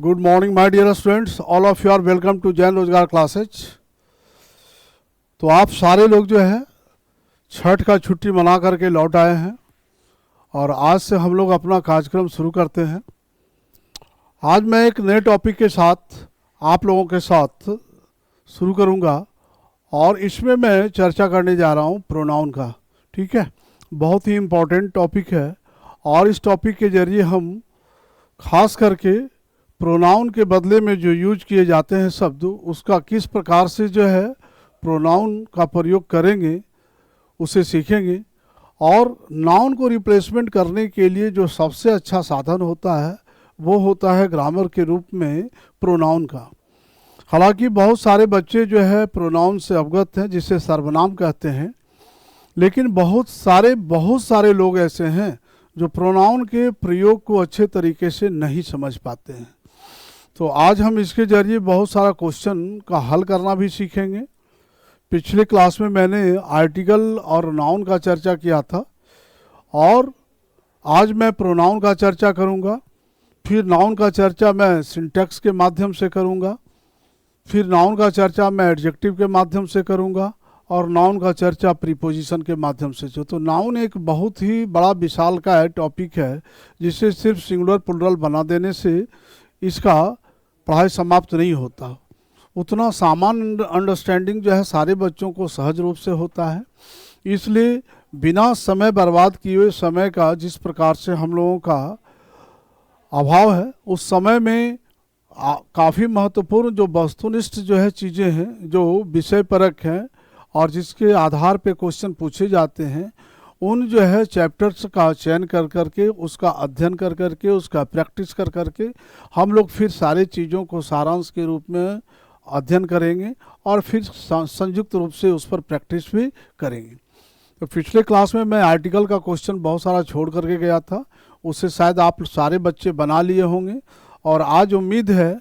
Good morning my dear students, all of you are welcome to Jain Rozgar classes. तो आप सारे लोग जो है छठ का छुट्टी मना करके लौट आए हैं और आज से हम लोग अपना कार्यक्रम शुरू करते हैं। आज मैं एक नए टॉपिक के साथ आप लोगों के साथ शुरू करूंगा और इसमें मैं चर्चा करने जा रहा हूं प्रोनाउन का। ठीक है, बहुत ही इम्पोर्टेंट टॉपिक है और इस टॉपिक के ज़रिए हम खास करके प्रोनाउन के बदले में जो यूज किए जाते हैं शब्द, उसका किस प्रकार से जो है प्रोनाउन का प्रयोग करेंगे उसे सीखेंगे। और नाउन को रिप्लेसमेंट करने के लिए जो सबसे अच्छा साधन होता है वो होता है ग्रामर के रूप में प्रोनाउन का। हालांकि बहुत सारे बच्चे जो है प्रोनाउन से अवगत हैं, जिसे सर्वनाम कहते हैं, लेकिन बहुत सारे लोग ऐसे हैं जो प्रोनाउन के प्रयोग को अच्छे तरीके से नहीं समझ पाते हैं। तो आज हम इसके जरिए बहुत सारा क्वेश्चन का हल करना भी सीखेंगे। पिछले क्लास में मैंने आर्टिकल और नाउन का चर्चा किया था और आज मैं प्रोनाउन का चर्चा करूंगा। फिर नाउन का चर्चा मैं सिंटैक्स के माध्यम से करूंगा, फिर नाउन का चर्चा मैं एडजेक्टिव के माध्यम से करूंगा और नाउन का चर्चा प्रीपोजिशन के माध्यम से। तो नाउन एक बहुत ही बड़ा विशाल का टॉपिक है, जिसे सिर्फ सिंगुलर प्लुरल बना देने से इसका पढ़ाई समाप्त नहीं होता। उतना सामान्य अंडरस्टैंडिंग जो है सारे बच्चों को सहज रूप से होता है। इसलिए बिना समय बर्बाद किए हुए समय का जिस प्रकार से हम लोगों का अभाव है, उस समय में काफ़ी महत्वपूर्ण जो वस्तुनिष्ठ जो है चीज़ें हैं, जो विषय परक हैं और जिसके आधार पे क्वेश्चन पूछे जाते हैं, उन जो है चैप्टर्स का चयन कर करके, उसका अध्ययन कर करके, उसका प्रैक्टिस कर करके हम लोग फिर सारे चीज़ों को सारांश के रूप में अध्ययन करेंगे और फिर संयुक्त रूप से उस पर प्रैक्टिस भी करेंगे। तो पिछले क्लास में मैं आर्टिकल का क्वेश्चन बहुत सारा छोड़ करके गया था, उससे शायद आप सारे बच्चे बना लिए होंगे और आज उम्मीद है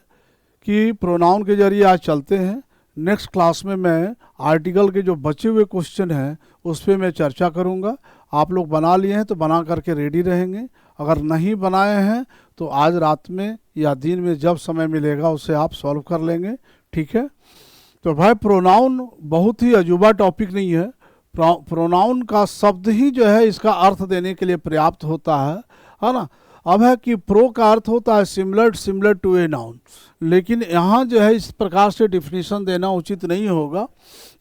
कि प्रोनाउन के जरिए आज चलते हैं। नेक्स्ट क्लास में मैं आर्टिकल के जो बचे हुए क्वेश्चन हैं उस पर मैं चर्चा करूंगा। आप लोग बना लिए हैं तो बना करके रेडी रहेंगे, अगर नहीं बनाए हैं तो आज रात में या दिन में जब समय मिलेगा उसे आप सॉल्व कर लेंगे। ठीक है, तो भाई प्रोनाउन बहुत ही अजूबा टॉपिक नहीं है। प्रोनाउन का शब्द ही जो है इसका अर्थ देने के लिए पर्याप्त होता है ना। अब है कि प्रो का अर्थ होता है सिमिलर टू ए नाउन, लेकिन यहाँ जो है इस प्रकार से डिफिनीशन देना उचित नहीं होगा।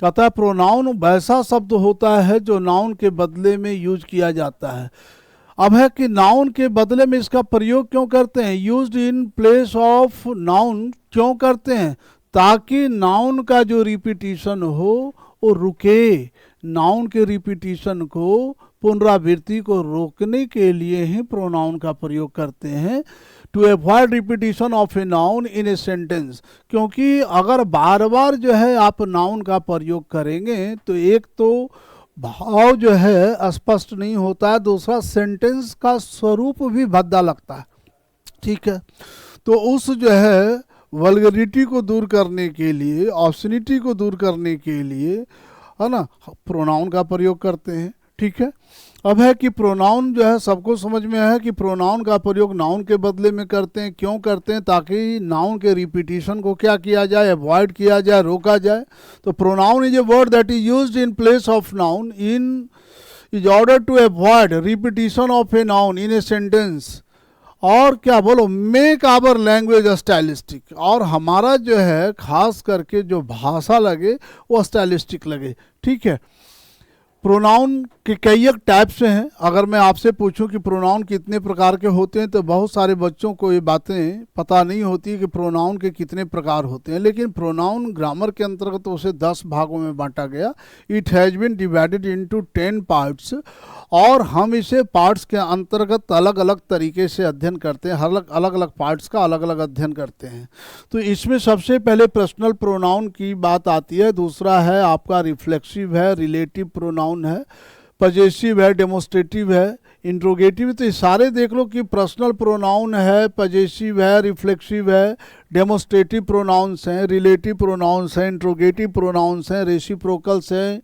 कहता है प्रोनाउन वैसा शब्द होता है जो नाउन के बदले में यूज किया जाता है। अब है कि नाउन के बदले में इसका प्रयोग क्यों करते हैं, used in place of noun क्यों करते हैं, ताकि नाउन का जो रिपीटिशन हो वो रुके। नाउन के रिपीटिशन को, पुनरावृत्ति को रोकने के लिए ही प्रोनाउन का प्रयोग करते हैं। To avoid repetition of a noun in a sentence, क्योंकि अगर बार बार जो है आप नाउन का प्रयोग करेंगे तो एक तो भाव जो है स्पष्ट नहीं होता है, दूसरा सेंटेंस का स्वरूप भी भद्दा लगता है। ठीक है, तो उस जो है वल्गरिटी को दूर करने के लिए, ऑब्सनिटी को दूर करने के लिए, है ना, प्रोनाउन का प्रयोग करते हैं। ठीक है, अब है कि प्रोनाउन जो है सबको समझ में है कि प्रोनाउन का प्रयोग नाउन के बदले में करते हैं। क्यों करते हैं, ताकि नाउन के रिपीटिशन को क्या किया जाए, अवॉइड किया जाए, रोका जाए। तो pronoun is a word that is used in place of noun in is order to avoid repetition of a noun in a sentence, और क्या बोलो, मेक आवर लैंग्वेज स्टाइलिस्टिक, और हमारा जो है खास करके जो भाषा लगे वो स्टाइलिस्टिक लगे। ठीक है, प्रोनाउन के कई एक टाइप से हैं। अगर मैं आपसे पूछूं कि प्रोनाउन कितने प्रकार के होते हैं तो बहुत सारे बच्चों को ये बातें पता नहीं होती कि प्रोनाउन के कितने प्रकार होते हैं। लेकिन प्रोनाउन ग्रामर के अंतर्गत उसे 10 भागों में बांटा गया। It has been divided into 10 parts, और हम इसे पार्ट्स के अंतर्गत अलग अलग तरीके से अध्ययन करते हैं। हर अलग अलग पार्ट्स का अलग अलग अध्ययन करते हैं। तो इसमें सबसे पहले पर्सनल प्रोनाउन की बात आती है, दूसरा है आपका रिफ्लेक्सिव है, रिलेटिव प्रोनाउन है, पजेसिव है, डेमोस्ट्रेटिव है, इंट्रोगेटिव। तो ये सारे देख लो कि पर्सनल प्रोनाउन है, पजेसिव है, रिफ्लेक्सिव है, डेमोस्ट्रेटिव प्रोनाउंस हैं, रिलेटिव प्रोनाउंस हैं, इंट्रोगेटिव प्रोनाउंस हैं, रेसिप्रोकल्स हैं।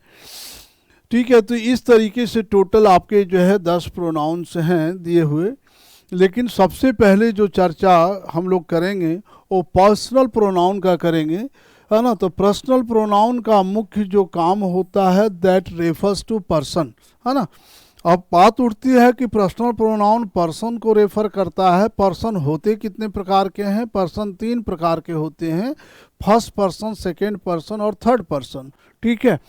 ठीक है, तो इस तरीके से टोटल आपके जो है 10 प्रोनाउंस हैं दिए हुए। लेकिन सबसे पहले जो चर्चा हम लोग करेंगे वो पर्सनल प्रोनाउन का करेंगे, है ना। तो पर्सनल प्रोनाउन का मुख्य जो काम होता है दैट रेफर्स टू पर्सन, है ना। अब बात उठती है कि पर्सनल प्रोनाउन पर्सन को रेफर करता है। पर्सन होते कितने प्रकार के हैं? पर्सन 3 प्रकार के होते हैं, फर्स्ट पर्सन, सेकेंड पर्सन और थर्ड पर्सन, ठीक है।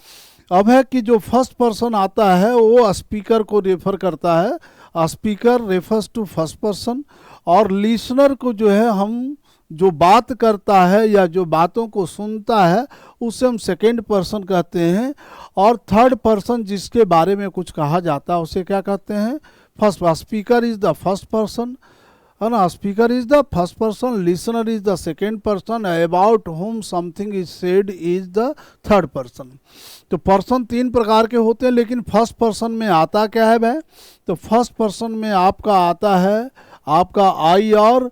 अब है कि जो फर्स्ट पर्सन आता है वो स्पीकर को रेफर करता है, speaker refers to first person, और लिसनर को जो है हम जो बात करता है या जो बातों को सुनता है उसे हम सेकेंड पर्सन कहते हैं, और थर्ड पर्सन जिसके बारे में कुछ कहा जाता है उसे क्या कहते हैं? First. Speaker is the first person, है ना। Speaker is the first person, listener is the second person, about home something is said is the third person. तो पर्सन 3 प्रकार के होते हैं, लेकिन फर्स्ट पर्सन में आता क्या है भाई? तो फर्स्ट पर्सन में आपका आता है आपका आई और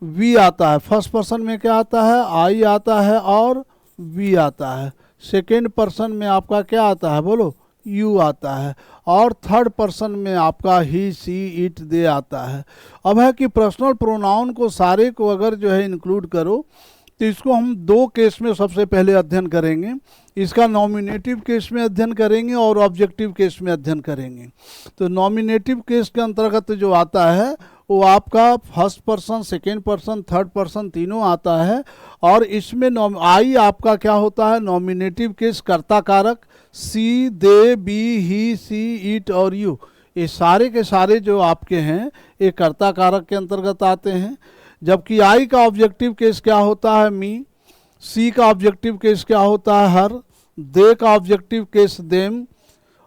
वी आता है। फर्स्ट पर्सन में क्या आता है? आई आता है और वी आता है। सेकेंड पर्सन में आपका क्या आता है? बोलो, यू आता है। और थर्ड पर्सन में आपका ही, सी, इट, दे आता है। अब है कि पर्सनल प्रोनाउन को सारे को अगर जो है इंक्लूड करो तो इसको हम 2 केस में सबसे पहले अध्ययन करेंगे। इसका नॉमिनेटिव केस में अध्ययन करेंगे और ऑब्जेक्टिव केस में अध्ययन करेंगे। तो नॉमिनेटिव केस के अंतर्गत जो आता है वो आपका first person, second person, third person तीनों आता है। और इसमें आई आपका क्या होता है? नॉमिनेटिव केस कर्ता कारक, सी, दे, बी, ही, सी, इट और यू, ये सारे के सारे जो आपके हैं ये कर्ता कारक के अंतर्गत आते हैं। जबकि आई का ऑब्जेक्टिव केस क्या होता है? मी। सी का ऑब्जेक्टिव केस क्या होता है? हर। दे का ऑब्जेक्टिव केस देम,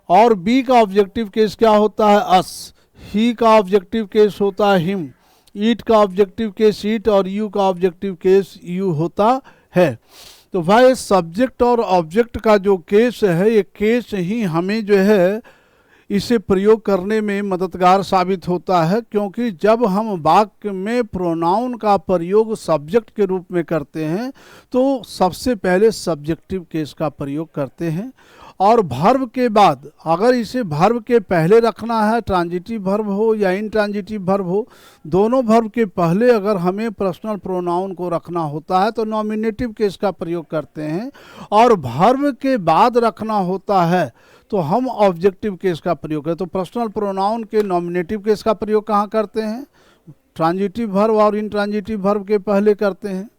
और बी का ऑब्जेक्टिव केस क्या होता है? अस। ही का ऑब्जेक्टिव केस होता है हिम, ईट का ऑब्जेक्टिव केस ईट, और यू का ऑब्जेक्टिव केस यू होता है। तो भाई सब्जेक्ट और ऑब्जेक्ट का जो केस है ये केस ही हमें जो है इसे प्रयोग करने में मददगार साबित होता है, क्योंकि जब हम वाक्य में प्रोनाउन का प्रयोग सब्जेक्ट के रूप में करते हैं तो सबसे पहले सब्जेक्टिव केस का प्रयोग करते हैं। और भर्ब के बाद अगर इसे भर्ब के पहले रखना है, ट्रांजिटिव भर्ब हो या इनट्रांजिटिव भर्ब हो, दोनों भर्ब के पहले अगर हमें पर्सनल प्रोनाउन को रखना होता है तो नॉमिनेटिव केस का प्रयोग करते हैं, और भर्ब के बाद रखना होता है तो हम ऑब्जेक्टिव केस का प्रयोग करें। तो पर्सनल प्रोनाउन के नॉमिनेटिव केस का प्रयोग कहाँ करते हैं? ट्रांजिटिव भर्ब और इनट्रांजिटिव भर्ब के पहले करते हैं।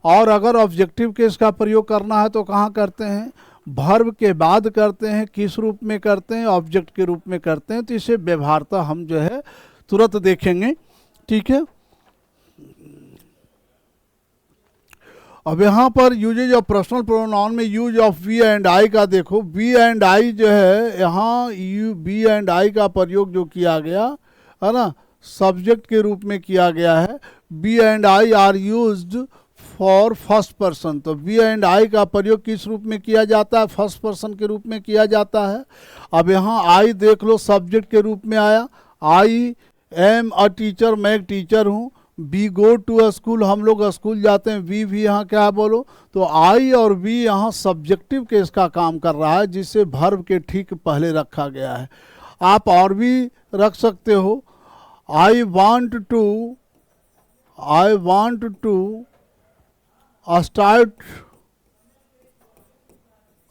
और अगर ऑब्जेक्टिव केस का प्रयोग करना है तो कहाँ करते हैं? भर्ब के बाद करते हैं। किस रूप में करते हैं? ऑब्जेक्ट के रूप में करते हैं। तो इसे व्यवहारता हम जो है तुरंत देखेंगे, ठीक है। अब यहाँ पर यूजेज ऑफ पर्सनल प्रोनाउन में use of we and I का देखो। वी एंड आई जो है यहाँ वी एंड आई का प्रयोग जो किया गया है ना, सब्जेक्ट के रूप में किया गया है। We and I are used for first person. तो वी एंड आई का प्रयोग किस रूप में किया जाता है? फर्स्ट पर्सन के रूप में किया जाता है। अब यहाँ आई देख लो सब्जेक्ट के रूप में आया। आई एम अ टीचर, मैं एक टीचर हूँ। We go to a school, हम लोग स्कूल जाते हैं। वी भी यहाँ क्या है बोलो? तो आई और वी यहाँ सब्जेक्टिव केस का काम कर रहा है, जिसे भर्ब के ठीक पहले रखा गया है। आप और भी रख सकते हो। I want to start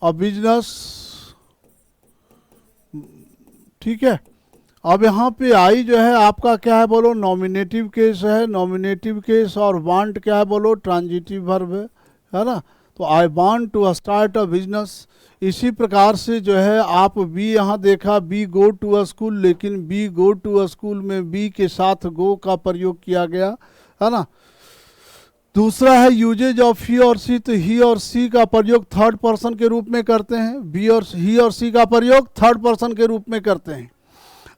a business, ठीक है। अब यहाँ पे आई जो है आपका क्या है बोलो? नॉमिनेटिव केस है। नॉमिनेटिव केस और वांट क्या है बोलो? ट्रांजिटिव वर्ब है ना। तो I want to start a business. इसी प्रकार से जो है आप बी यहाँ देखा, be go to a school, लेकिन be go to a school में बी के साथ गो का प्रयोग किया गया है ना। दूसरा है यूजेज ऑफ ही और सी। तो ही और सी का प्रयोग थर्ड पर्सन के रूप में करते हैं। बी और ही और सी का प्रयोग थर्ड पर्सन के रूप में करते हैं।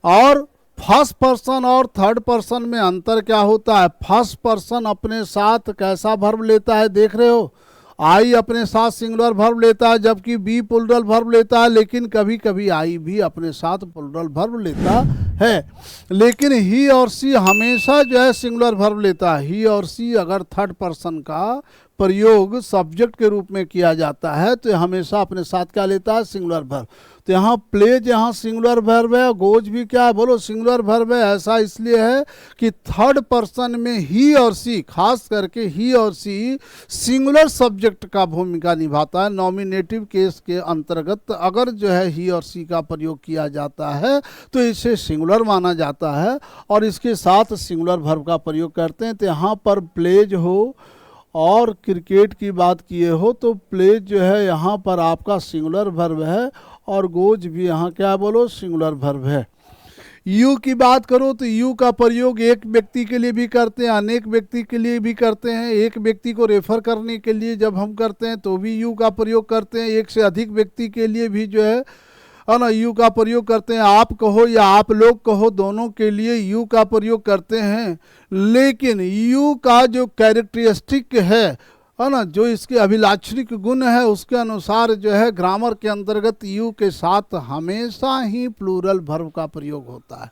और फर्स्ट पर्सन और थर्ड पर्सन में अंतर क्या होता है? फर्स्ट पर्सन अपने साथ कैसा वर्ब लेता है देख रहे हो? आई अपने साथ सिंगुलर वर्ब लेता है, जबकि बी प्लूरल वर्ब लेता है। लेकिन कभी कभी आई भी अपने साथ प्लूरल वर्ब लेता है, लेकिन ही और सी हमेशा जो है सिंगुलर वर्ब लेता है। ही और सी अगर थर्ड पर्सन का प्रयोग सब्जेक्ट के रूप में किया जाता है तो हमेशा अपने साथ क्या लेता है, सिंगुलर वर्ब। तो यहाँ प्लेज यहाँ सिंगुलर वर्ब है, गोज भी क्या है बोलो, सिंगुलर वर्ब है। ऐसा इसलिए है कि थर्ड पर्सन में ही और सी, खास करके ही और सी सिंगुलर सब्जेक्ट का भूमिका निभाता है। नॉमिनेटिव केस के अंतर्गत अगर जो है ही और सी का प्रयोग किया जाता है तो इसे सिंगुलर माना जाता है और इसके साथ सिंगुलर वर्ब का प्रयोग करते हैं। तो यहाँ पर प्लेज हो और क्रिकेट की बात किए हो तो प्लेज जो है यहाँ पर आपका सिंगुलर वर्ब है और गोज भी यहाँ क्या बोलो, सिंगुलर वर्ब है। यू की बात करो तो यू का प्रयोग एक व्यक्ति के लिए भी करते हैं, अनेक व्यक्ति के लिए भी करते हैं। एक व्यक्ति को रेफर करने के लिए जब हम करते हैं तो भी यू का प्रयोग करते हैं। एक से अधिक व्यक्ति के लिए भी जो है ना यू का प्रयोग करते हैं। आप कहो या आप लोग कहो, दोनों के लिए यू का प्रयोग करते हैं। लेकिन यू का जो कैरेक्टरिस्टिक है ना, जो इसके अभिलाक्षणिक गुण है उसके अनुसार जो है ग्रामर के अंतर्गत यू के साथ हमेशा ही प्लूरल वर्ब का प्रयोग होता है।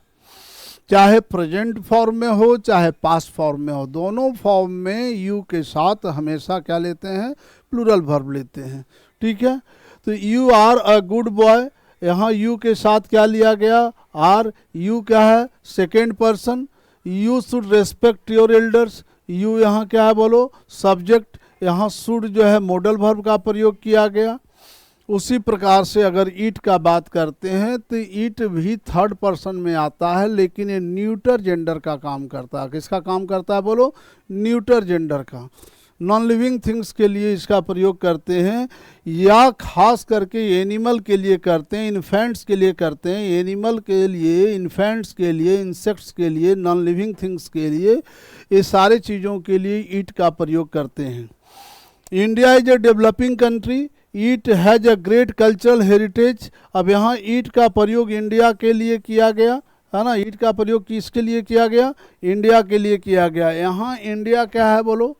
चाहे प्रेजेंट फॉर्म में हो चाहे पास्ट फॉर्म में हो, दोनों फॉर्म में यू के साथ हमेशा क्या लेते हैं, प्लूरल वर्ब लेते हैं। ठीक है, तो you are a good boy, यहाँ यू के साथ क्या लिया गया, आर। यू क्या है, second person. You should respect your elders, you यहाँ क्या है बोलो, सब्जेक्ट। यहाँ शुड जो है मॉडल वर्ब का प्रयोग किया गया। उसी प्रकार से अगर ईट का बात करते हैं तो ईट भी थर्ड पर्सन में आता है, लेकिन ये न्यूटर जेंडर का काम करता है। किसका काम करता है बोलो, न्यूटर जेंडर का। नॉन लिविंग थिंग्स के लिए इसका प्रयोग करते हैं या खास करके एनिमल के लिए करते हैं, इन्फेंट्स के लिए करते हैं। एनिमल के लिए, इन्फेंट्स के लिए, इंसेक्ट्स के लिए, नॉन लिविंग थिंग्स के लिए, ये सारे चीज़ों के लिए ईट का प्रयोग करते हैं। India is a developing country, eat has a great cultural heritage. अब यहाँ ईट का प्रयोग इंडिया के लिए किया गया है ना, ईट का प्रयोग किसके लिए किया गया, इंडिया के लिए किया गया। यहाँ इंडिया क्या है बोलो,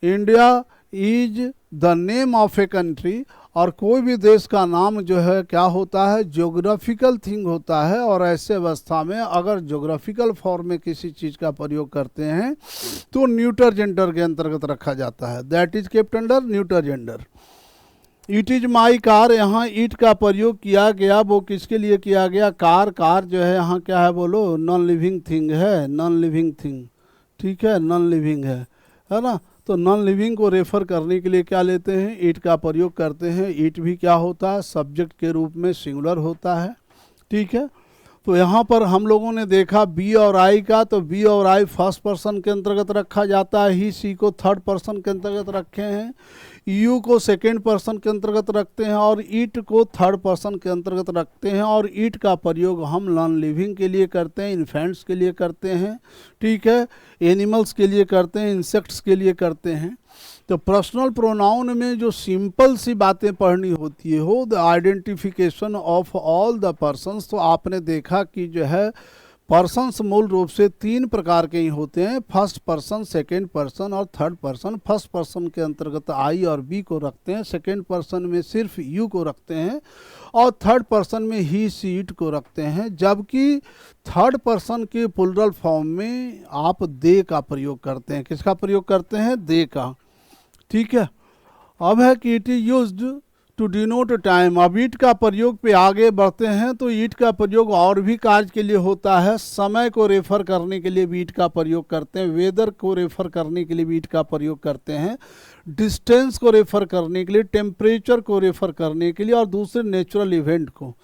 India is the name of a country. और कोई भी देश का नाम जो है क्या होता है, ज्योग्राफिकल थिंग होता है। और ऐसे अवस्था में अगर ज्योग्राफिकल फॉर्म में किसी चीज़ का प्रयोग करते हैं तो न्यूटर जेंडर के अंतर्गत रखा जाता है। That is kept under neuter gender. It is my car, यहाँ ईट का प्रयोग किया गया, वो किसके लिए किया गया, कार। कार जो है यहाँ क्या है बोलो, नॉन लिविंग थिंग है, नॉन लिविंग थिंग। ठीक है, नॉन लिविंग है ना। तो नॉन लिविंग को रेफर करने के लिए क्या लेते हैं, ईट का प्रयोग करते हैं। ईट भी क्या होता है, सब्जेक्ट के रूप में सिंगुलर होता है। ठीक है, तो यहाँ पर हम लोगों ने देखा बी और आई का, तो बी और आई फर्स्ट पर्सन के अंतर्गत रखा जाता है, ही सी को थर्ड पर्सन के अंतर्गत रखे हैं, यू को सेकेंड पर्सन के अंतर्गत रखते हैं और ईट को थर्ड पर्सन के अंतर्गत रखते हैं। और ईट का प्रयोग हम नॉन लिविंग के लिए करते हैं, इन्फेंट्स के लिए करते हैं। ठीक है, एनिमल्स के लिए करते हैं, इंसेक्ट्स के लिए करते हैं। तो पर्सनल प्रोनाउन में जो सिंपल सी बातें पढ़नी होती है हो, the identification of all the persons, तो आपने देखा कि जो है पर्सन्स मूल रूप से तीन प्रकार के ही होते हैं, फर्स्ट पर्सन, सेकंड पर्सन और थर्ड पर्सन। फर्स्ट पर्सन के अंतर्गत आई और बी को रखते हैं, सेकंड पर्सन में सिर्फ यू को रखते हैं और थर्ड पर्सन में ही सी इट को रखते हैं। जबकि थर्ड पर्सन के प्लूरल फॉर्म में आप दे का प्रयोग करते हैं। किसका प्रयोग करते हैं, दे का। ठीक है, अब है कि it is used to denote time. अब ईट का प्रयोग पे आगे बढ़ते हैं तो ईट का प्रयोग और भी कार्य के लिए होता है। समय को रेफर करने के लिए भी ईट का प्रयोग करते हैं, वेदर को रेफर करने के लिए भी ईट का प्रयोग करते हैं, डिस्टेंस को रेफर करने के लिए, टेम्परेचर को रेफर करने के लिए और दूसरे नेचुरल इवेंट को,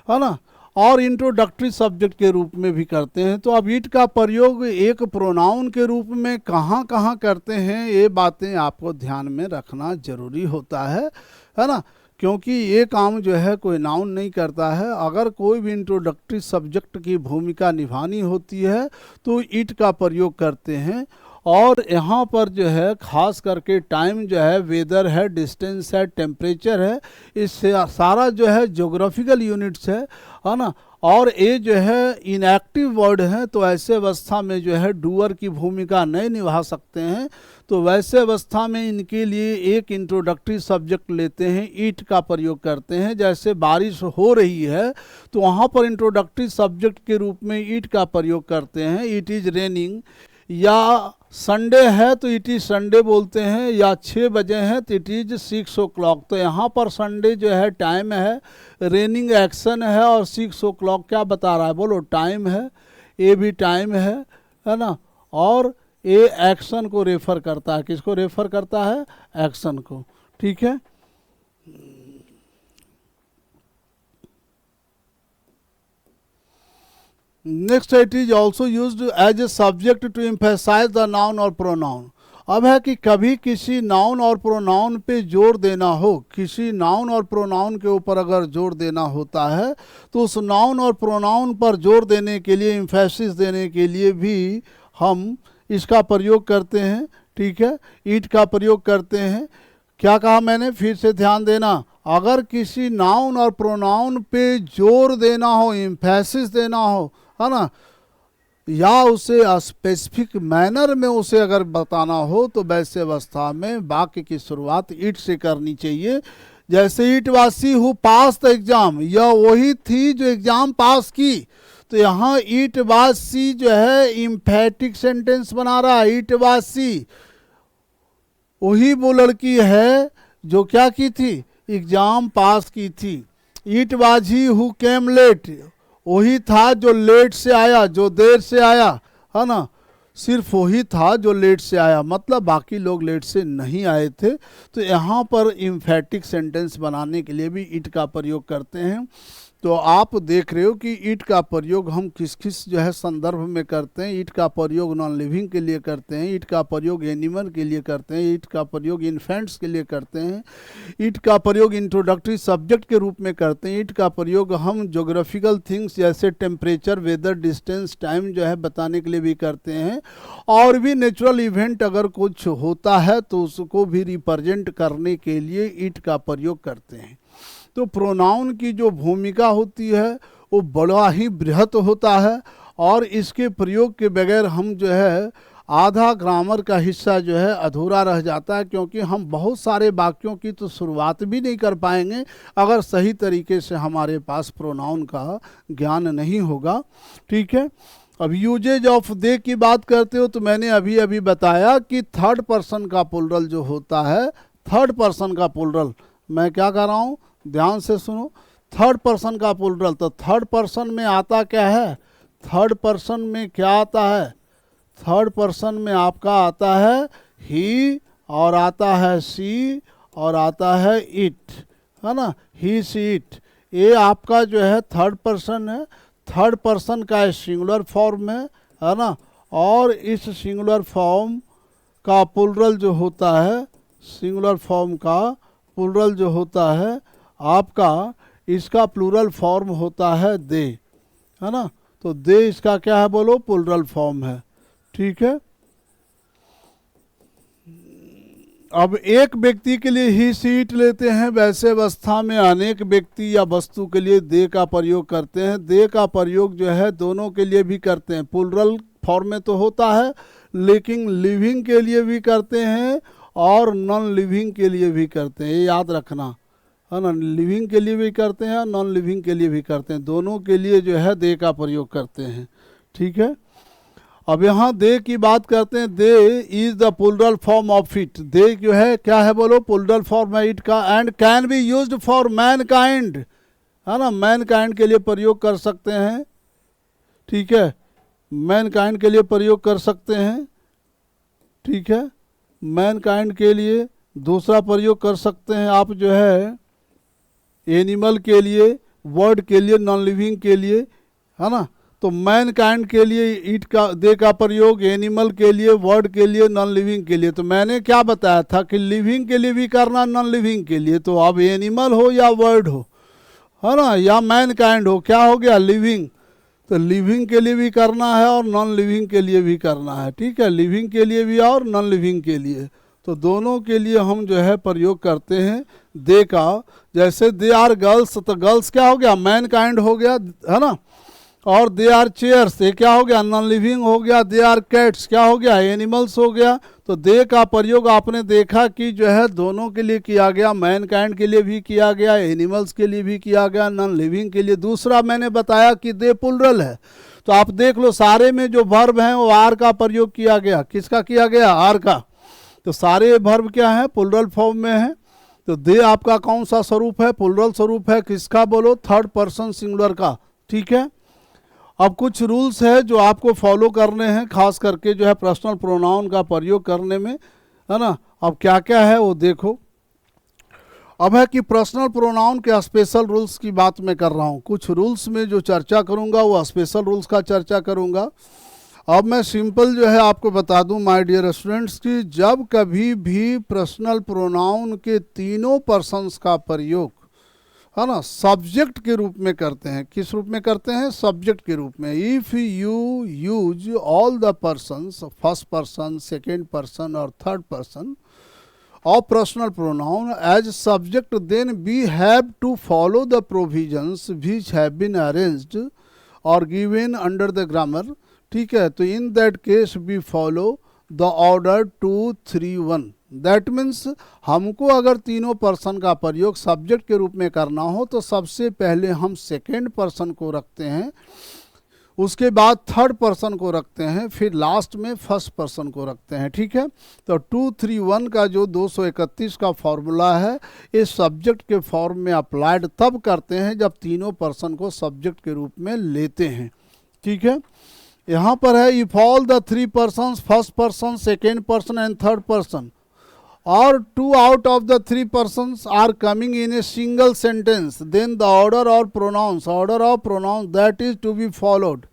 है ना, और इंट्रोडक्टरी सब्जेक्ट के रूप में भी करते हैं। तो अब ईट का प्रयोग एक प्रोनाउन के रूप में कहाँ कहाँ करते हैं, ये बातें आपको ध्यान में रखना जरूरी होता है ना, क्योंकि ये काम जो है कोई नाउन नहीं करता है। अगर कोई भी इंट्रोडक्टरी सब्जेक्ट की भूमिका निभानी होती है तो ईट का प्रयोग करते हैं। और यहाँ पर जो है खास करके टाइम जो है, वेदर है, डिस्टेंस है, टेम्परेचर है, इससे सारा जो है ज्योग्राफिकल यूनिट्स है ना। और ये जो है इनएक्टिव वर्ड हैं, तो ऐसे अवस्था में जो है डूअर की भूमिका नहीं निभा सकते हैं। तो वैसे अवस्था में इनके लिए एक इंट्रोडक्टरी सब्जेक्ट लेते हैं, ईट का प्रयोग करते हैं। जैसे बारिश हो रही है तो वहाँ पर इंट्रोडक्टरी सब्जेक्ट के रूप में ईट का प्रयोग करते हैं, इट इज़ रेनिंग। या संडे है तो इट इज संडे बोलते हैं, या 6 बजे हैं तो इट इज 6 o'clock। तो यहाँ पर संडे जो है टाइम है, रेनिंग एक्शन है, और 6 o'clock क्या बता रहा है, बोलो टाइम है, ए भी टाइम है ना, और ए एक्शन को रेफर करता है, किसको रेफर करता है, एक्शन को, ठीक है। Next it is also used as a subject to emphasize the noun और प्रोनाउन। अब है कि कभी किसी नाउन और प्रोनाउन पे जोर देना हो, किसी नाउन और प्रोनाउन के ऊपर अगर जोर देना होता है तो उस नाउन और प्रोनाउन पर जोर देने के लिए, एम्फेसिस देने के लिए भी हम इसका प्रयोग करते हैं, ठीक है, इट का प्रयोग करते हैं। क्या कहा मैंने, फिर से ध्यान देना, अगर किसी नाउन और प्रोनाउन पे जोर देना हो, एम्फेसिस देना हो, है ना, या उसे स्पेसिफिक मैनर में उसे अगर बताना हो तो वैसे अवस्था में वाक्य की शुरुआत इट से करनी चाहिए। जैसे it was she who pass the exam, यह वही थी जो एग्जाम पास की। तो यहाँ इट वाज शी जो है इम्फेटिक सेंटेंस बना रहा है, इट वाज शी, वही वो लड़की है जो क्या की थी, एग्जाम पास की थी। It was he who came late, वही था जो लेट से आया, जो देर से आया, है ना, सिर्फ वही था जो लेट से आया, मतलब बाकी लोग लेट से नहीं आए थे। तो यहाँ पर इम्फेटिक सेंटेंस बनाने के लिए भी इट का प्रयोग करते हैं। तो आप देख रहे हो कि इट का प्रयोग हम किस किस जो है संदर्भ में करते हैं। इट का प्रयोग नॉन लिविंग के लिए करते हैं, इट का प्रयोग एनिमल के लिए करते हैं, इट का प्रयोग इन्फेंट्स के लिए करते हैं, इट का प्रयोग इंट्रोडक्टरी सब्जेक्ट के रूप में करते हैं, इट का प्रयोग हम ज्योग्राफिकल थिंग्स जैसे टेम्परेचर, वेदर, डिस्टेंस, टाइम जो है बताने के लिए भी करते हैं, और भी नेचुरल इवेंट अगर कुछ होता है तो उसको भी रिप्रेजेंट करने के लिए इट का प्रयोग करते हैं। तो प्रोनाउन की जो भूमिका होती है वो बड़ा ही बृहत होता है, और इसके प्रयोग के बगैर हम जो है आधा ग्रामर का हिस्सा जो है अधूरा रह जाता है, क्योंकि हम बहुत सारे वाक्यों की तो शुरुआत भी नहीं कर पाएंगे अगर सही तरीके से हमारे पास प्रोनाउन का ज्ञान नहीं होगा, ठीक है। अब यूजेज ऑफ दे की बात करते हो तो मैंने अभी अभी बताया कि थर्ड पर्सन का प्लुरल जो होता है, थर्ड पर्सन का प्लुरल, मैं क्या कर रहा हूँ, ध्यान से सुनो, थर्ड पर्सन का प्लुरल, तो थर्ड पर्सन में आता क्या है, थर्ड पर्सन में क्या आता है, थर्ड पर्सन में आपका आता है ही, और आता है सी, और आता है इट, है ना, ही सी इट, ये आपका जो है थर्ड पर्सन है। थर्ड पर्सन का सिंगुलर फॉर्म है ना, और इस सिंगुलर फॉर्म का प्लुरल जो होता है, सिंगुलर फॉर्म का प्लुरल जो होता है आपका, इसका प्लूरल फॉर्म होता है दे, है ना, तो दे इसका क्या है, बोलो प्लूरल फॉर्म है, ठीक है। अब एक व्यक्ति के लिए ही सीट लेते हैं, वैसे अवस्था में अनेक व्यक्ति या वस्तु के लिए दे का प्रयोग करते हैं। दे का प्रयोग जो है दोनों के लिए भी करते हैं, प्लूरल फॉर्म में तो होता है लेकिन लिविंग के लिए भी करते हैं और नॉन लिविंग के लिए भी करते हैं, ये याद रखना, है ना, लिविंग के लिए भी करते हैं, नॉन लिविंग के लिए भी करते हैं, दोनों के लिए जो है दे का प्रयोग करते हैं, ठीक है। अब यहाँ दे की बात करते हैं, they is the plural form of it, they जो है क्या है, बोलो प्लुरल फॉर्म है इट का, and can be used for mankind, है ना, मैन काइंड के लिए प्रयोग कर सकते हैं, ठीक है, मैन काइंड के लिए प्रयोग कर सकते हैं, ठीक है। मैन काइंड के लिए दूसरा प्रयोग कर सकते हैं आप जो है एनिमल के लिए, वर्ड के लिए, नॉन लिविंग के लिए, है ना, तो मैन काइंड के लिए ईट का दे का प्रयोग, एनिमल के लिए, वर्ड के लिए, नॉन लिविंग के लिए। तो मैंने क्या बताया था कि लिविंग के लिए भी करना, नॉन लिविंग के लिए, तो अब एनिमल हो या वर्ड हो, है ना, या मैन काइंड हो, क्या हो गया, लिविंग, तो लिविंग के लिए भी करना है और नॉन लिविंग के लिए भी करना है, ठीक है, लिविंग के लिए भी और नॉन लिविंग के लिए, तो दोनों के लिए हम जो है प्रयोग करते हैं दे का। जैसे दे आर गर्ल्स, तो गर्ल्स क्या हो गया, मैन काइंड हो गया, है ना, और दे आर चेयर्स, ये क्या हो गया, नॉन लिविंग हो गया। दे आर कैट्स, क्या हो गया, एनिमल्स हो गया। तो दे का प्रयोग आपने देखा कि जो है दोनों के लिए किया गया, मैनकाइंड के लिए भी किया गया, एनिमल्स के लिए भी किया गया, नॉन लिविंग के लिए। दूसरा मैंने बताया कि दे प्लुरल है, तो आप देख लो सारे में जो वर्ब हैं वो आर का प्रयोग किया गया। किसका किया गया, आर का। तो सारे वर्ब क्या है, प्लुरल फॉर्म में है। तो दे आपका कौन सा स्वरूप है, प्लुरल स्वरूप है। किसका बोलो, थर्ड पर्सन सिंगुलर का। ठीक है, अब कुछ रूल्स है जो आपको फॉलो करने हैं, खास करके जो है पर्सनल प्रोनाउन का प्रयोग करने में, है ना। अब क्या क्या है वो देखो। अब है कि पर्सनल प्रोनाउन के स्पेशल रूल्स की बात मैं कर रहा हूँ। कुछ रूल्स में जो चर्चा करूँगा वो स्पेशल रूल्स का चर्चा करूँगा। अब मैं सिंपल जो है आपको बता दूं माय डियर स्टूडेंट्स कि जब कभी भी पर्सनल प्रोनाउन के तीनों पर्सन्स का प्रयोग, है ना, सब्जेक्ट के रूप में करते हैं। किस रूप में करते हैं, सब्जेक्ट के रूप में। If you use all the persons, first person, second person और third person of personal pronoun as subject, then we have to follow the provisions which have been arranged or given under the grammar. ठीक है, तो in that case we follow the order 2 3 1. That means हमको अगर तीनों person का प्रयोग subject के रूप में करना हो तो सबसे पहले हम सेकेंड पर्सन को रखते हैं, उसके बाद थर्ड पर्सन को रखते हैं, फिर लास्ट में फर्स्ट पर्सन को रखते हैं। ठीक है, तो 2 3 1 का जो 231 का फॉर्मूला है इस सब्जेक्ट के फॉर्म में अप्लाइड तब करते हैं जब तीनों पर्सन को सब्जेक्ट के रूप में लेते हैं। ठीक है, यहाँ पर है if all the 3 person, first person, second person and third person, or 2 out of the 3 persons are coming in a single sentence, then the order of pronouns that is to be followed,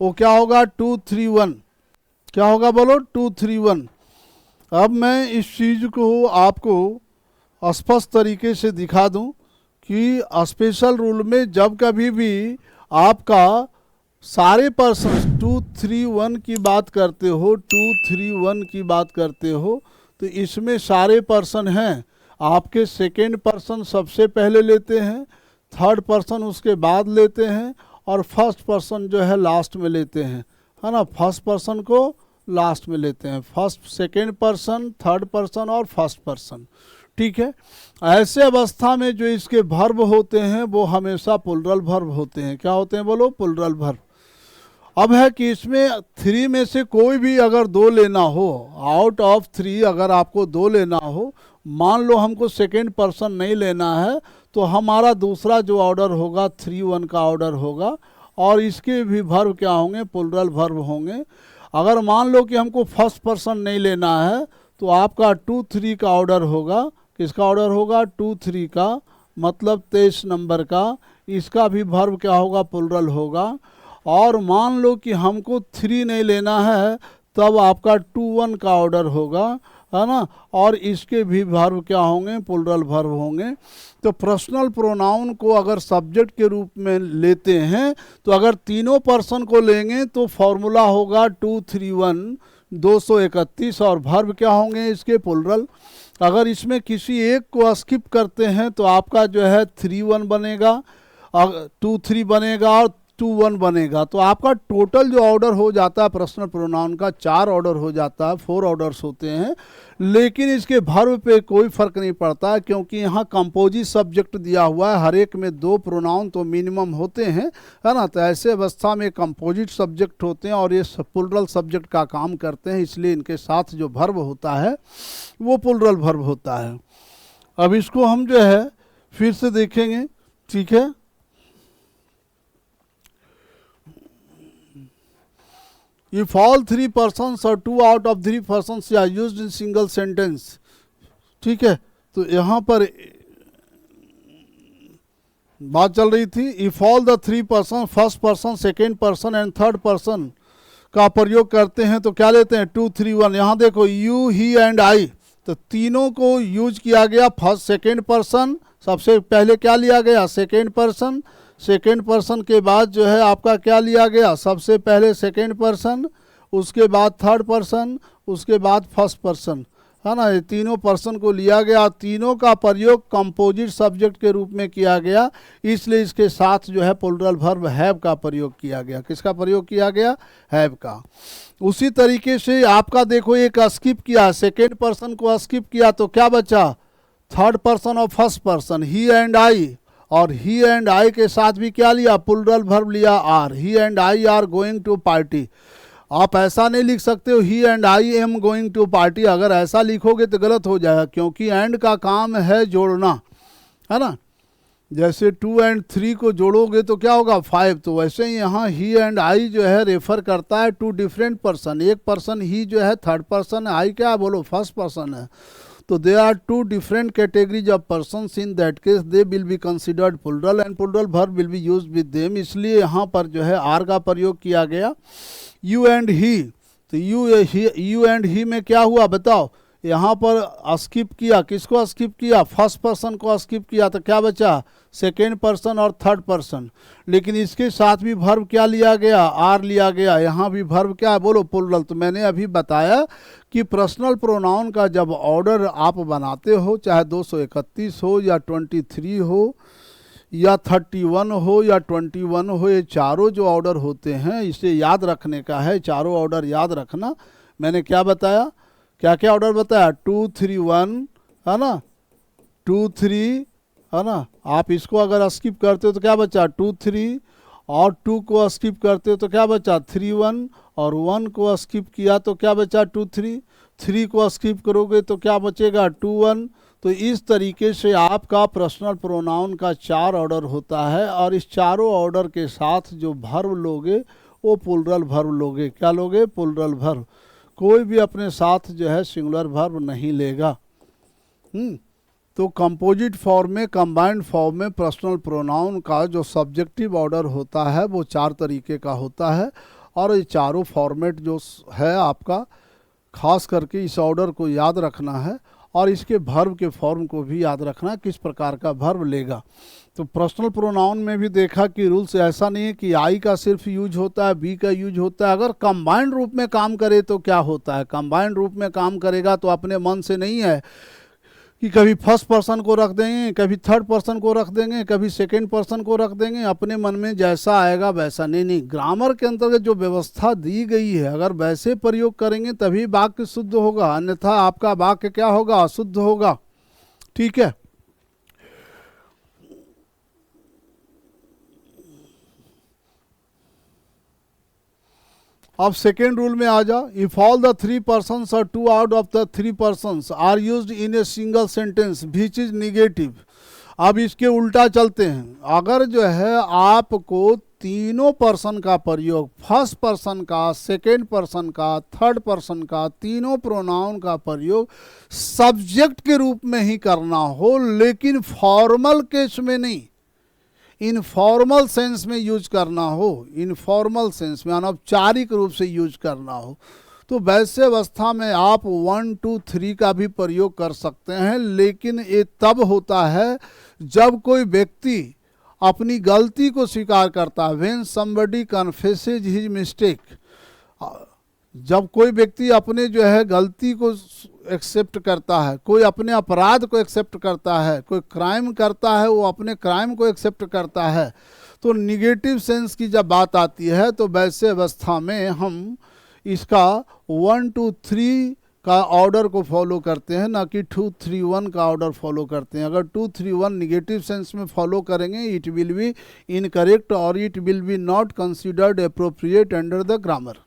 वो क्या होगा, 2 3 1। क्या होगा बोलो, 2 3 1। अब मैं इस चीज़ को आपको स्पष्ट तरीके से दिखा दूं कि स्पेशल रूल में जब कभी भी आपका सारे पर्सन 2 3 1 की बात करते हो, 2 3 1 की बात करते हो, तो इसमें सारे पर्सन हैं। आपके सेकेंड पर्सन सबसे पहले लेते हैं, थर्ड पर्सन उसके बाद लेते हैं, और फर्स्ट पर्सन जो है लास्ट में लेते हैं, है ना। फर्स्ट पर्सन को लास्ट में लेते हैं, first second person, third person और फर्स्ट पर्सन। ठीक है, ऐसे अवस्था में जो इसके वर्ब होते हैं वो हमेशा प्लुरल वर्ब होते हैं। क्या होते हैं बोलो, प्लुरल वर्ब। अब है कि इसमें 3 में से कोई भी अगर 2 लेना हो, आउट ऑफ 3 अगर आपको 2 लेना हो, मान लो हमको सेकेंड पर्सन नहीं लेना है, तो हमारा दूसरा जो ऑर्डर होगा 3 1 का ऑर्डर होगा, और इसके भी वर्ब क्या होंगे, प्लुरल वर्ब होंगे। अगर मान लो कि हमको फर्स्ट पर्सन नहीं लेना है तो आपका 2 3 का ऑर्डर होगा। किसका ऑर्डर होगा, 2 3 का, मतलब 23 नंबर का। इसका भी वर्ब क्या होगा, प्लुरल होगा। और मान लो कि हमको 3 नहीं लेना है तब आपका 2 1 का ऑर्डर होगा, है ना, और इसके भी वर्ब क्या होंगे, प्लुरल वर्ब होंगे। तो पर्सनल प्रोनाउन को अगर सब्जेक्ट के रूप में लेते हैं तो अगर तीनों पर्सन को लेंगे तो फॉर्मूला होगा 2 3 1 231, और वर्ब क्या होंगे इसके, प्लुरल। अगर इसमें किसी एक को स्किप करते हैं तो आपका जो है 3 1 बनेगा, 2 3 बनेगा और 2 1 बनेगा। तो आपका टोटल जो ऑर्डर हो जाता है पर्सनल प्रोनाउन का 4 ऑर्डर हो जाता है, 4 ऑर्डर्स होते हैं। लेकिन इसके वर्ब पे कोई फ़र्क नहीं पड़ता क्योंकि यहाँ कंपोजिट सब्जेक्ट दिया हुआ है, हर एक में 2 प्रोनाउन तो मिनिमम होते हैं, है ना। तो ऐसे अवस्था में कंपोजिट सब्जेक्ट होते हैं और ये प्लुरल सब्जेक्ट का काम करते हैं, इसलिए इनके साथ जो वर्ब होता है वो प्लुरल वर्ब होता है। अब इसको हम जो है फिर से देखेंगे। ठीक है, If all 3 persons or 2 out of 3 persons are used in single sentence, ठीक है, तो यहाँ पर बात चल रही थी if all the 3 person, first person, second person and third person का प्रयोग करते हैं तो क्या लेते हैं, 2 3 1। यहाँ देखो यू, ही एंड आई, तो तीनों को यूज किया गया। फर्स्ट सेकेंड पर्सन, सबसे पहले क्या लिया गया, सेकेंड पर्सन। सेकेंड पर्सन के बाद जो है आपका क्या लिया गया, सबसे पहले सेकेंड पर्सन, उसके बाद थर्ड पर्सन, उसके बाद फर्स्ट पर्सन, है ना, ये तीनों पर्सन को लिया गया, तीनों का प्रयोग कंपोजिट सब्जेक्ट के रूप में किया गया, इसलिए इसके साथ जो है प्लूरल वर्ब हैव का प्रयोग किया गया। किसका प्रयोग किया गया? हैव का। उसी तरीके से आपका देखो एक स्किप किया, सेकेंड पर्सन को स्किप किया तो क्या बचा? थर्ड पर्सन और first person, he and I, और ही एंड आई के साथ भी क्या लिया? प्लूरल वर्ब लिया are. He and I are going to party. आप ऐसा नहीं लिख सकते हो he and I am going to party, अगर ऐसा लिखोगे तो गलत हो जाएगा, क्योंकि एंड का काम है जोड़ना, है ना। जैसे 2 और 3 को जोड़ोगे तो क्या होगा? 5। तो वैसे ही यहाँ ही एंड आई जो है रेफर करता है टू डिफरेंट पर्सन। एक पर्सन ही जो है थर्ड पर्सन है, आई क्या है बोलो? फर्स्ट पर्सन है। तो they are two different categories of persons, in that case they will be considered plural and plural verb will be used with them. इसलिए यहाँ पर जो है आर का प्रयोग किया गया। यू एंड ही, तो यू एंड ही में क्या हुआ बताओ? यहाँ पर स्किप किया, किसको स्किप किया? फर्स्ट पर्सन को स्किप किया, तो क्या बचा? सेकेंड पर्सन और थर्ड पर्सन। लेकिन इसके साथ भी वर्ब क्या लिया गया? आर लिया गया। यहाँ भी वर्ब क्या है बोलो? प्लूरल। तो मैंने अभी बताया कि पर्सनल प्रोनाउन का जब ऑर्डर आप बनाते हो, चाहे 231 हो या 23 हो या 31 हो या 21 हो, ये चारों जो ऑर्डर होते हैं इसे याद रखने का है। चारों ऑर्डर याद रखना। मैंने क्या बताया? क्या क्या ऑर्डर बताया? 2 3 1, है ना, 2 3, है ना। आप इसको अगर स्किप करते हो तो क्या बचा? 2 3, और 2 को स्किप करते हो तो क्या बचा? 3 1, और 1 को स्किप किया तो क्या बचा? 2 3, 3 को स्किप करोगे तो क्या बचेगा? 2 1। तो इस तरीके से आपका पर्सनल प्रोनाउन का 4 ऑर्डर होता है, और इस चारों ऑर्डर के साथ जो वर्ब लोगे वो प्लूरल वर्ब लोगे। क्या लोगे? Plural verb. कोई भी अपने साथ जो है सिंगुलर वर्ब नहीं लेगा। तो कंपोजिट फॉर्म में, कंबाइंड फॉर्म में पर्सनल प्रोनाउन का जो सब्जेक्टिव ऑर्डर होता है वो 4 तरीके का होता है, और ये चारों फॉर्मेट जो है आपका, खास करके इस ऑर्डर को याद रखना है, और इसके वर्ब के फॉर्म को भी याद रखना, किस प्रकार का वर्ब लेगा। तो पर्सनल प्रोनाउन में भी देखा कि रूल्स ऐसा नहीं है कि आई का सिर्फ यूज होता है, बी का यूज होता है। अगर कंबाइंड रूप में काम करे तो क्या होता है? कंबाइंड रूप में काम करेगा तो अपने मन से नहीं है कि कभी फर्स्ट पर्सन को रख देंगे, कभी थर्ड पर्सन को रख देंगे, कभी सेकेंड पर्सन को रख देंगे, अपने मन में जैसा आएगा वैसा। नहीं, ग्रामर के अंतर्गत जो व्यवस्था दी गई है अगर वैसे प्रयोग करेंगे तभी वाक्य शुद्ध होगा, अन्यथा आपका वाक्य क्या होगा? अशुद्ध होगा। ठीक है। अब सेकेंड रूल में आ जा। इफ ऑल द 3 पर्सन्स और 2 out of the 3 persons are used in a single sentence which is negative. अब इसके उल्टा चलते हैं। अगर जो है आपको तीनों पर्सन का प्रयोग, फर्स्ट पर्सन का, सेकेंड पर्सन का, थर्ड पर्सन का, तीनों प्रोनाउन का प्रयोग सब्जेक्ट के रूप में ही करना हो, लेकिन फॉर्मल केस में नहीं, इनफॉर्मल सेंस में यूज करना हो, इनफॉर्मल सेंस में अनौपचारिक रूप से यूज करना हो, तो वैसे अवस्था में आप 1 2 3 का भी प्रयोग कर सकते हैं। लेकिन ये तब होता है जब कोई व्यक्ति अपनी गलती को स्वीकार करता है। व्हेन समबडी कन्फेसेज हिज मिस्टेक, जब कोई व्यक्ति अपने जो है गलती को एक्सेप्ट करता है, कोई अपने अपराध को एक्सेप्ट करता है, कोई क्राइम करता है वो अपने क्राइम को एक्सेप्ट करता है, तो निगेटिव सेंस की जब बात आती है तो वैसे अवस्था में हम इसका 1 2 3 का ऑर्डर को फॉलो करते हैं, ना कि 2 3 1 का ऑर्डर फॉलो करते हैं। अगर 2 3 1 निगेटिव सेंस में फॉलो करेंगे इट विल बी इनकरेक्ट और it will be not considered appropriate under the grammar.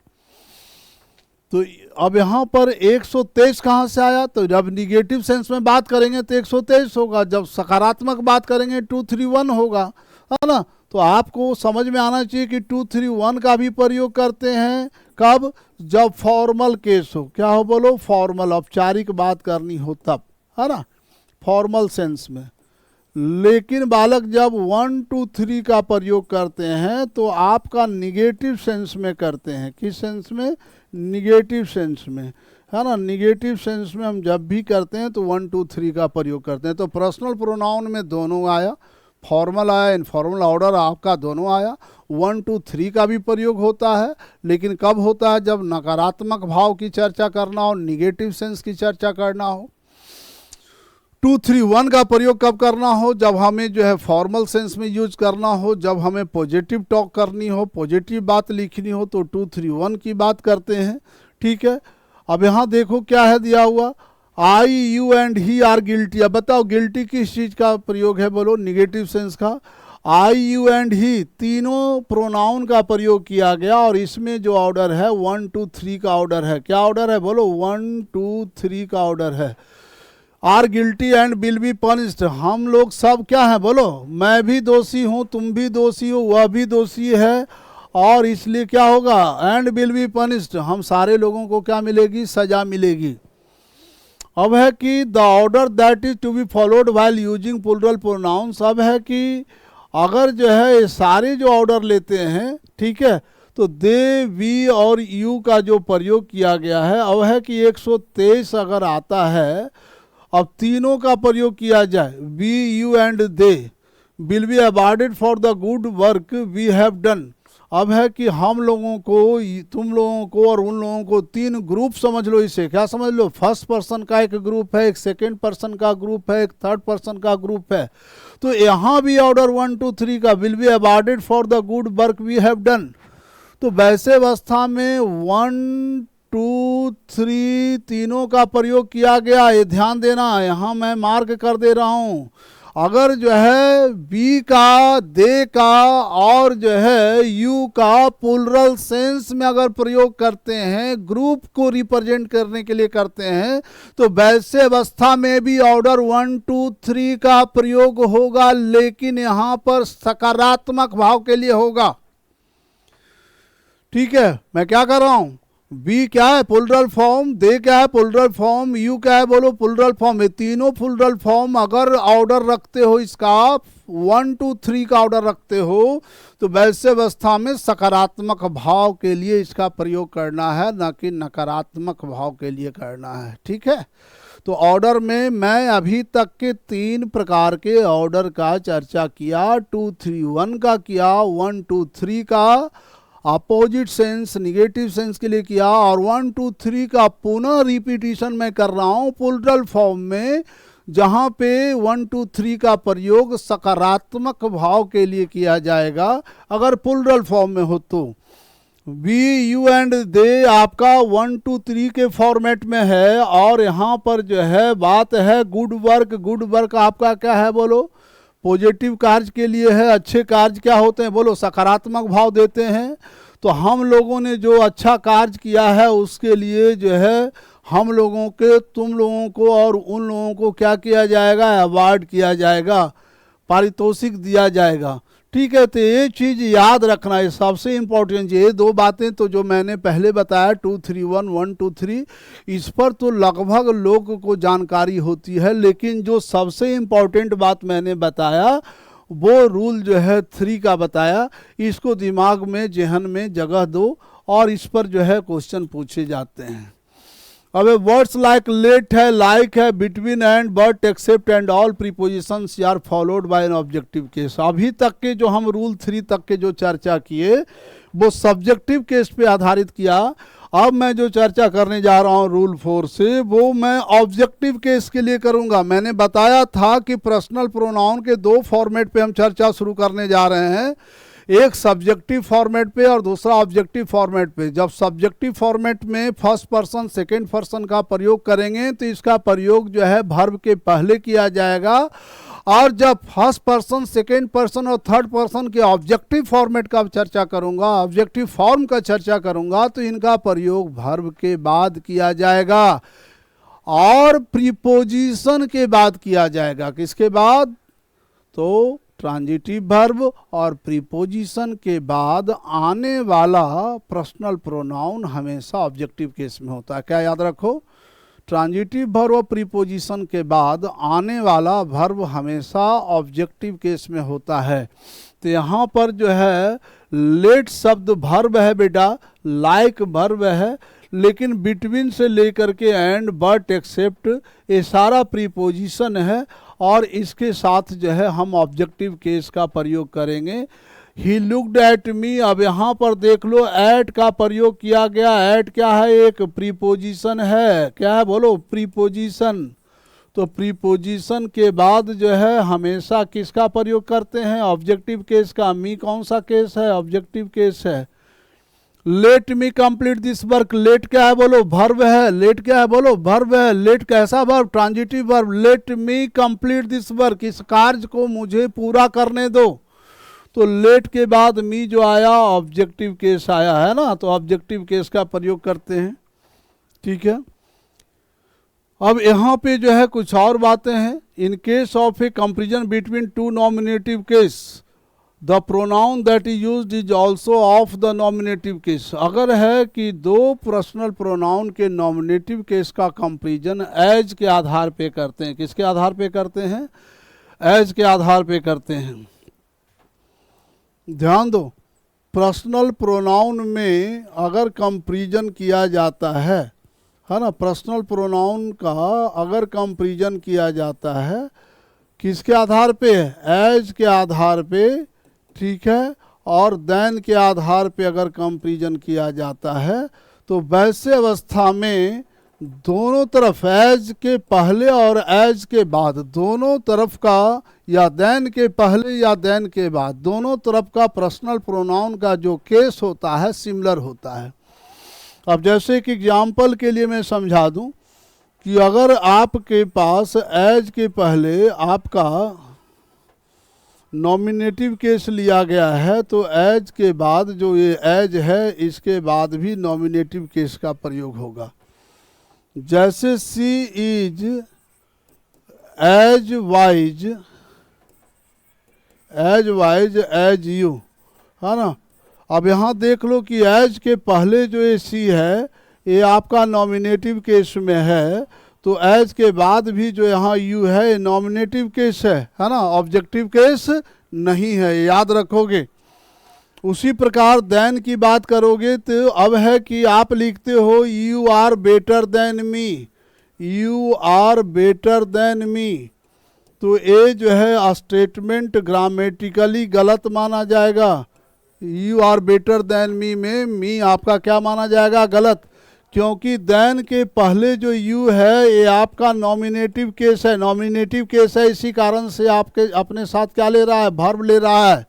तो अब यहाँ पर 123 कहाँ से आया? तो जब निगेटिव सेंस में बात करेंगे तो 123 होगा, जब सकारात्मक बात करेंगे 2 3 1 होगा, है ना। तो आपको समझ में आना चाहिए कि 2 3 1 का भी प्रयोग करते हैं कब? जब फॉर्मल केस हो। क्या हो बोलो? फॉर्मल, औपचारिक बात करनी हो तब, है ना, फॉर्मल सेंस में। लेकिन बालक जब 1 2 3 का प्रयोग करते हैं तो आपका निगेटिव सेंस में करते हैं। किस सेंस में? निगेटिव सेंस में, है ना। निगेटिव सेंस में हम जब भी करते हैं तो 1 2 3 का प्रयोग करते हैं। तो पर्सनल प्रोनाउन में दोनों आया, फॉर्मल आया, इनफॉर्मल ऑर्डर आपका दोनों आया। 1 to 3 का भी प्रयोग होता है, लेकिन कब होता है? जब नकारात्मक भाव की चर्चा करना हो, निगेटिव सेंस की चर्चा करना हो। 2, 3, 1 का प्रयोग कब करना हो? जब हमें जो है फॉर्मल सेंस में यूज करना हो, जब हमें पॉजिटिव टॉक करनी हो, पॉजिटिव बात लिखनी हो, तो 2, 3, 1 की बात करते हैं। ठीक है, अब यहाँ देखो क्या है दिया हुआ, I, you and he are guilty. अब बताओ गिल्टी किस चीज़ का प्रयोग है? बोलो, निगेटिव सेंस का। आई, यू एंड ही तीनों प्रोनाउन का प्रयोग किया गया, और इसमें जो ऑर्डर है 1, 2, 3 का ऑर्डर है। क्या ऑर्डर है? बोलो, 1, 2, 3 का ऑर्डर है। Are guilty and will be punished, हम लोग सब क्या है? बोलो, मैं भी दोषी हूँ, तुम भी दोषी हो, वह भी दोषी है, और इसलिए क्या होगा? एंड विल बी पनिश्ड, हम सारे लोगों को क्या मिलेगी? सजा मिलेगी। अब है कि the order that is to be followed while using plural pronouns. अब है कि अगर जो है ये सारे जो ऑर्डर लेते हैं, ठीक है, तो दे, वी और यू का जो प्रयोग किया गया है, अब है कि 123 अगर आता है, अब तीनों का प्रयोग किया जाए, we, you and they will be awarded for the good work we have done. अब है कि हम लोगों को, तुम लोगों को और उन लोगों को तीन ग्रुप समझ लो। इसे क्या समझ लो? फर्स्ट पर्सन का एक ग्रुप है, एक सेकेंड पर्सन का ग्रुप है, एक थर्ड पर्सन का ग्रुप है। तो यहाँ भी ऑर्डर 1, 2, 3 का will be awarded for the good work we have done. तो वैसे अवस्था में 1, 2, 3 तीनों का प्रयोग किया गया। ये ध्यान देना, यहाँ मैं मार्क कर दे रहा हूँ। अगर जो है बी का, दे का और जो है यू का प्लूरल सेंस में अगर प्रयोग करते हैं, ग्रुप को रिप्रेजेंट करने के लिए करते हैं, तो वैसे अवस्था में भी ऑर्डर 1, 2, 3 का प्रयोग होगा, लेकिन यहाँ पर सकारात्मक भाव के लिए होगा। ठीक है, मैं क्या कर रहा हूँ? बी क्या है? Plural form. दे क्या है? Plural form. यू क्या है? बोलो, प्लूरल फॉर्म। ये तीनों प्लूरल फॉर्म अगर ऑर्डर रखते हो, इसका 1, 2, 3 का ऑर्डर रखते हो, तो वैसे अवस्था में सकारात्मक भाव के लिए इसका प्रयोग करना है, ना कि नकारात्मक भाव के लिए करना है। ठीक है, तो ऑर्डर में मैं अभी तक के 3 प्रकार के ऑर्डर का चर्चा किया। 2, 3, 1 का किया, 1, 2, 3 का अपोजिट सेंस, निगेटिव सेंस के लिए किया, और 1, 2, 3 का पुनः रिपीटिशन मैं कर रहा हूँ प्लूरल फॉर्म में, जहाँ पे 1, 2, 3 का प्रयोग सकारात्मक भाव के लिए किया जाएगा अगर प्लूरल फॉर्म में हो तो। वी, यू एंड दे आपका 1, 2, 3 के फॉर्मेट में है, और यहाँ पर जो है बात है गुड वर्क। गुड वर्क आपका क्या है? बोलो, पॉजिटिव कार्य के लिए है। अच्छे कार्य क्या होते हैं? बोलो, सकारात्मक भाव देते हैं। तो हम लोगों ने जो अच्छा कार्य किया है उसके लिए जो है हम लोगों के, तुम लोगों को और उन लोगों को क्या किया जाएगा? अवार्ड किया जाएगा, पारितोषिक दिया जाएगा। ठीक है, तो ये चीज़ याद रखना है, सबसे इम्पोर्टेंट। ये 2 बातें तो जो मैंने पहले बताया 2, 3, 1, 1, 2, 3, इस पर तो लगभग लोग को जानकारी होती है, लेकिन जो सबसे इम्पोर्टेंट बात मैंने बताया वो रूल जो है 3 का बताया, इसको दिमाग में, जहन में जगह दो, और इस पर जो है क्वेश्चन पूछे जाते हैं। अब वर्ड्स लाइक लेट है, लाइक है, between and, but, except and all prepositions are followed by an objective case. अभी तक के जो हम रूल 3 तक के जो चर्चा किए वो सब्जेक्टिव केस पे आधारित किया। अब मैं जो चर्चा करने जा रहा हूँ रूल 4 से, वो मैं ऑब्जेक्टिव केस के लिए करूँगा। मैंने बताया था कि पर्सनल प्रोनाउन के 2 फॉर्मेट पे हम चर्चा शुरू करने जा रहे हैं, एक सब्जेक्टिव फॉर्मेट पे और दूसरा ऑब्जेक्टिव फॉर्मेट पे। जब सब्जेक्टिव फॉर्मेट में फर्स्ट पर्सन, सेकंड पर्सन का प्रयोग करेंगे तो इसका प्रयोग जो है वर्ब के पहले किया जाएगा, और जब फर्स्ट पर्सन, सेकंड पर्सन और थर्ड पर्सन के ऑब्जेक्टिव फॉर्मेट का चर्चा करूंगा, ऑब्जेक्टिव फॉर्म का चर्चा करूंगा, तो इनका प्रयोग वर्ब के बाद किया जाएगा और प्रीपोजिशन के बाद किया जाएगा। किसके बाद? तो ट्रांजिटिव वर्ब और प्रीपोजिशन के बाद आने वाला पर्सनल प्रोनाउन हमेशा ऑब्जेक्टिव केस में होता है। क्या याद रखो? ट्रांजिटिव वर्ब और प्रीपोजिशन के बाद आने वाला वर्ब हमेशा ऑब्जेक्टिव केस में होता है। तो यहाँ पर जो है लेट शब्द वर्ब है बेटा, लाइक वर्ब है, लेकिन बिटवीन से लेकर के एंड, बट, एक्सेप्ट ये सारा प्रीपोजिशन है, और इसके साथ जो है हम ऑब्जेक्टिव केस का प्रयोग करेंगे। He looked at me. अब यहाँ पर देख लो एट का प्रयोग किया गया। एट क्या है? एक प्रीपोजिशन है। क्या है? बोलो, प्रीपोजिशन। तो प्रीपोजिशन के बाद जो है हमेशा किसका प्रयोग करते हैं? ऑब्जेक्टिव केस का। मी कौन सा केस है? ऑब्जेक्टिव केस है। Let me complete this work. Let क्या है? बोलो, वर्ब है। लेट क्या है? बोलो, वर्ब है। लेट कैसा verb? Transitive verb. Late me complete this work, इस कार्य को मुझे पूरा करने दो। तो लेट के बाद मी जो आया ऑब्जेक्टिव केस आया है ना, तो ऑब्जेक्टिव केस का प्रयोग करते हैं। ठीक है। अब यहाँ पे जो है कुछ और बातें हैं। In case of A comparison between two nominative case the pronoun that is used is also of the nominative case. अगर है कि दो पर्सनल प्रोनाउन के नॉमिनेटिव केस का कंपेरिजन एज के आधार पे करते हैं। किसके आधार पे करते हैं? एज के आधार पे करते हैं। ध्यान दो, पर्सनल प्रोनाउन में अगर कंपेरिजन किया जाता है ना, पर्सनल प्रोनाउन का अगर कंपेरिजन किया जाता है किसके आधार पे? एज के आधार पे। ठीक है। और देन के आधार पे अगर कंपेरिजन किया जाता है तो वैसे अवस्था में दोनों तरफ, एज के पहले और एज के बाद, दोनों तरफ का, या देन के पहले या देन के बाद, दोनों तरफ का पर्सनल प्रोनाउन का जो केस होता है सिमिलर होता है। अब जैसे कि एग्जाम्पल के लिए मैं समझा दूं कि अगर आपके पास एज के पहले आपका नॉमिनेटिव केस लिया गया है तो एज के बाद जो ये एज है इसके बाद भी नॉमिनेटिव केस का प्रयोग होगा। जैसे she is as wise as you, है ना। अब यहाँ देख लो कि एज के पहले जो ये सी है ये आपका नॉमिनेटिव केस में है, तो एज के बाद भी जो यहाँ यू है नॉमिनेटिव केस है ना, ऑब्जेक्टिव केस नहीं है, याद रखोगे। उसी प्रकार देन की बात करोगे तो अब है कि आप लिखते हो you are better than me, you are better than me, तो ये जो है स्टेटमेंट ग्रामेटिकली गलत माना जाएगा। You are better than me में मी आपका क्या माना जाएगा? गलत, क्योंकि देन के पहले जो यू है ये आपका नॉमिनेटिव केस है। नॉमिनेटिव केस है, इसी कारण से आपके अपने साथ क्या ले रहा है? वर्ब ले रहा है।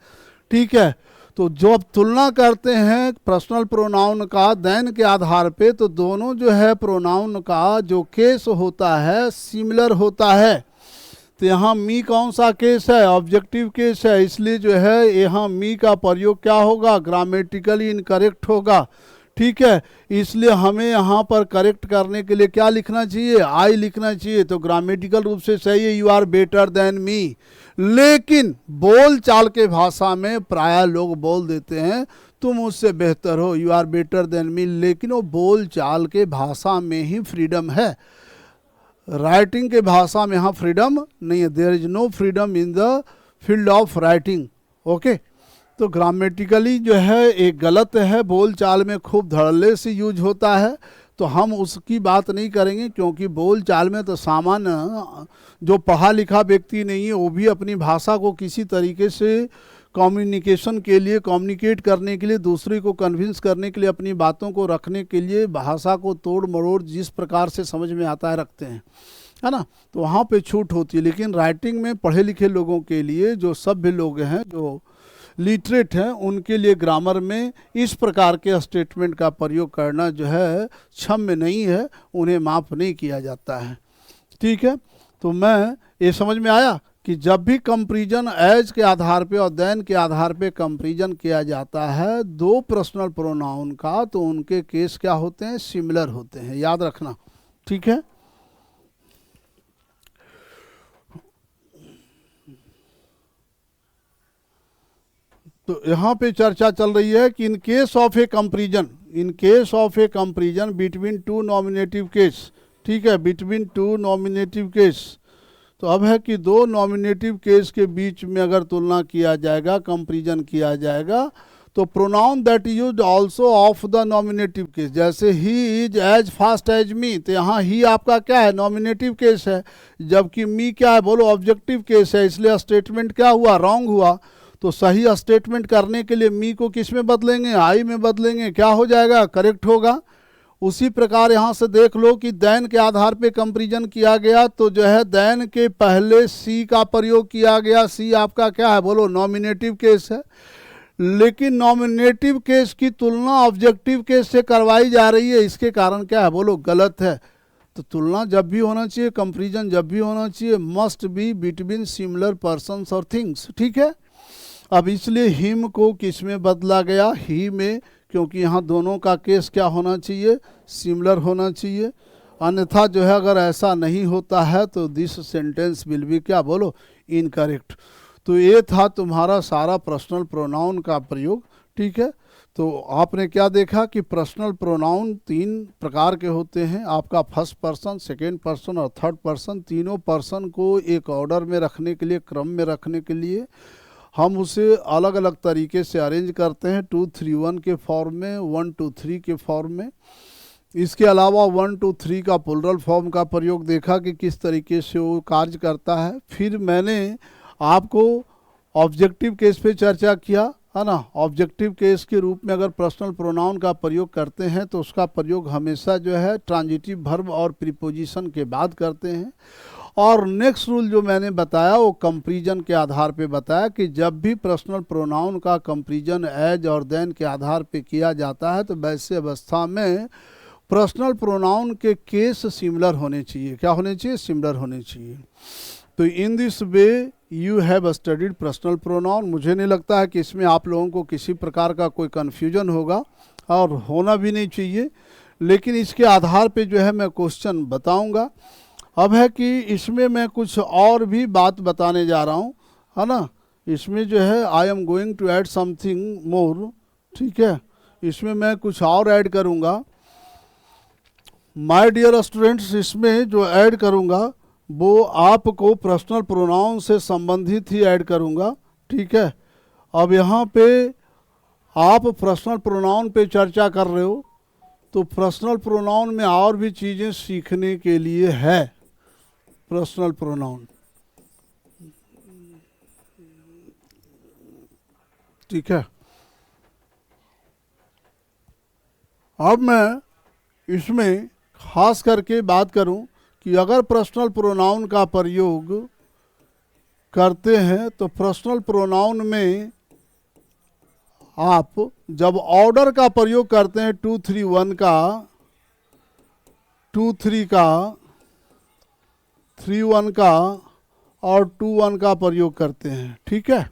ठीक है। तो जो अब तुलना करते हैं पर्सनल प्रोनाउन का देन के आधार पे, तो दोनों जो है प्रोनाउन का जो केस होता है सिमिलर होता है। तो यहाँ मी कौन सा केस है? ऑब्जेक्टिव केस है, इसलिए जो है यहाँ मी का प्रयोग क्या होगा? ग्रामेटिकली इनकरेक्ट होगा। ठीक है। इसलिए हमें यहाँ पर करेक्ट करने के लिए क्या लिखना चाहिए? आई लिखना चाहिए। तो ग्रामेटिकल रूप से सही है you are better than me. लेकिन बोल चाल के भाषा में प्राय लोग बोल देते हैं तुम मुझसे बेहतर हो, you are better than me, लेकिन वो बोल चाल के भाषा में ही फ्रीडम है, राइटिंग के भाषा में यहाँ फ्रीडम नहीं है। There is no freedom in the field of writing. Okay. तो ग्रामेटिकली जो है एक गलत है, बोल चाल में खूब धड़ल्ले से यूज होता है, तो हम उसकी बात नहीं करेंगे, क्योंकि बोल चाल में तो सामान्य जो पढ़ा लिखा व्यक्ति नहीं है वो भी अपनी भाषा को किसी तरीके से कम्युनिकेशन के लिए, कम्युनिकेट करने के लिए, दूसरे को कन्विंस करने के लिए, अपनी बातों को रखने के लिए भाषा को तोड़ मरोड़ जिस प्रकार से समझ में आता है रखते हैं, है ना। तो वहाँ पे छूट होती है। लेकिन राइटिंग में पढ़े लिखे लोगों के लिए, जो सभ्य लोग हैं, जो लिटरेट हैं, उनके लिए ग्रामर में इस प्रकार के स्टेटमेंट का प्रयोग करना जो है क्षम्य नहीं है, उन्हें माफ़ नहीं किया जाता है। ठीक है। तो मैं ये समझ में आया कि जब भी कंपेरिजन एज के आधार पे और देन के आधार पे कंपेरिजन किया जाता है दो पर्सनल प्रोनाउन का, तो उनके केस क्या होते हैं? सिमिलर होते हैं, याद रखना। ठीक है। तो यहाँ पे चर्चा चल रही है कि in case of A comparison between two nominative case, ठीक है, बिटवीन टू नॉमिनेटिव केस, तो अब है कि दो नॉमिनेटिव केस के बीच में अगर तुलना किया जाएगा, कंपेरिजन किया जाएगा, तो pronoun that used also of the nominative case, जैसे he is as fast as me, तो यहाँ ही आपका क्या है? नॉमिनेटिव केस है, जबकि मी क्या है? बोलो, ऑब्जेक्टिव केस है, इसलिए स्टेटमेंट क्या हुआ? रॉन्ग हुआ। तो सही स्टेटमेंट करने के लिए मी को किस में बदलेंगे, आई में बदलेंगे, क्या हो जाएगा, करेक्ट होगा। उसी प्रकार यहाँ से देख लो कि देन के आधार पे कंपैरिजन किया गया, तो जो है देन के पहले सी का प्रयोग किया गया। सी आपका क्या है, बोलो, नॉमिनेटिव केस है। लेकिन नॉमिनेटिव केस की तुलना ऑब्जेक्टिव केस से करवाई जा रही है, इसके कारण क्या है, बोलो, गलत है। तो तुलना जब भी होना चाहिए, कंपैरिजन जब भी होना चाहिए, must be between similar persons और थिंग्स, ठीक है। अब इसलिए हिम को किस में बदला गया, ही में, क्योंकि यहाँ दोनों का केस क्या होना चाहिए, सिमिलर होना चाहिए। अन्यथा जो है अगर ऐसा नहीं होता है तो दिस सेंटेंस विल बी क्या, बोलो, इनकरेक्ट। तो ये था तुम्हारा सारा पर्सनल प्रोनाउन का प्रयोग, ठीक है। तो आपने क्या देखा कि पर्सनल प्रोनाउन 3 प्रकार के होते हैं, आपका फर्स्ट पर्सन, सेकेंड पर्सन और थर्ड पर्सन। तीनों पर्सन को एक ऑर्डर में रखने के लिए, क्रम में रखने के लिए हम उसे अलग अलग तरीके से अरेंज करते हैं, 2 3 1 के फॉर्म में, 1 2 3 के फॉर्म में। इसके अलावा 1 2 3 का प्लुरल फॉर्म का प्रयोग देखा कि किस तरीके से वो कार्य करता है। फिर मैंने आपको ऑब्जेक्टिव केस पे चर्चा किया, है ना। ऑब्जेक्टिव केस के रूप में अगर पर्सनल प्रोनाउन का प्रयोग करते हैं तो उसका प्रयोग हमेशा जो है ट्रांजिटिव वर्ब और प्रीपोजिशन के बाद करते हैं। और नेक्स्ट रूल जो मैंने बताया वो कंपैरिजन के आधार पे बताया कि जब भी पर्सनल प्रोनाउन का कंपैरिजन एज और देन के आधार पे किया जाता है तो वैसे अवस्था में पर्सनल प्रोनाउन के केस सिमिलर होने चाहिए। क्या होने चाहिए, सिमिलर होने चाहिए। तो in this way you have studied personal pronoun. मुझे नहीं लगता है कि इसमें आप लोगों को किसी प्रकार का कोई कन्फ्यूजन होगा, और होना भी नहीं चाहिए। लेकिन इसके आधार पे जो है मैं क्वेश्चन बताऊंगा। अब है कि इसमें मैं कुछ और भी बात बताने जा रहा हूँ, है ना। इसमें जो है I am going to add something more, ठीक है। इसमें मैं कुछ और ऐड करूँगा माय डियर स्टूडेंट्स। इसमें जो ऐड करूँगा वो आपको पर्सनल प्रोनाउन से संबंधित ही ऐड करूँगा, ठीक है। अब यहाँ पे आप पर्सनल प्रोनाउन पे चर्चा कर रहे हो, तो पर्सनल प्रोनाउन में और भी चीज़ें सीखने के लिए है। पर्सनल प्रोनाउन, ठीक है। अब मैं इसमें खास करके बात करूं कि अगर पर्सनल प्रोनाउन का प्रयोग करते हैं तो पर्सनल प्रोनाउन में आप जब ऑर्डर का प्रयोग करते हैं 2 3 1 का, 2 3 का, 3 1 का और 2 1 का प्रयोग करते हैं, ठीक है।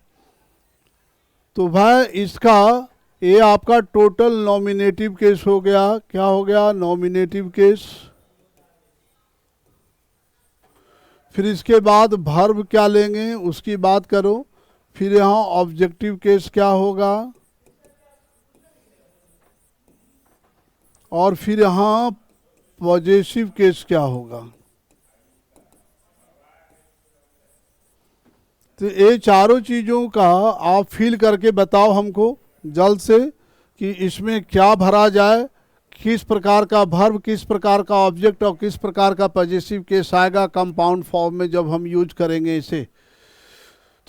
तो भाई इसका ये आपका टोटल नॉमिनेटिव केस हो गया। क्या हो गया, नॉमिनेटिव केस। फिर इसके बाद वर्ब क्या लेंगे उसकी बात करो। फिर यहाँ ऑब्जेक्टिव केस क्या होगा, और फिर यहाँ पॉजेसिव केस क्या होगा। तो ये चारों चीज़ों का आप फील करके बताओ हमको जल्द से कि इसमें क्या भरा जाए, किस प्रकार का वर्ब, किस प्रकार का ऑब्जेक्ट और किस प्रकार का पॉजेसिव केस आएगा कंपाउंड फॉर्म में जब हम यूज करेंगे इसे।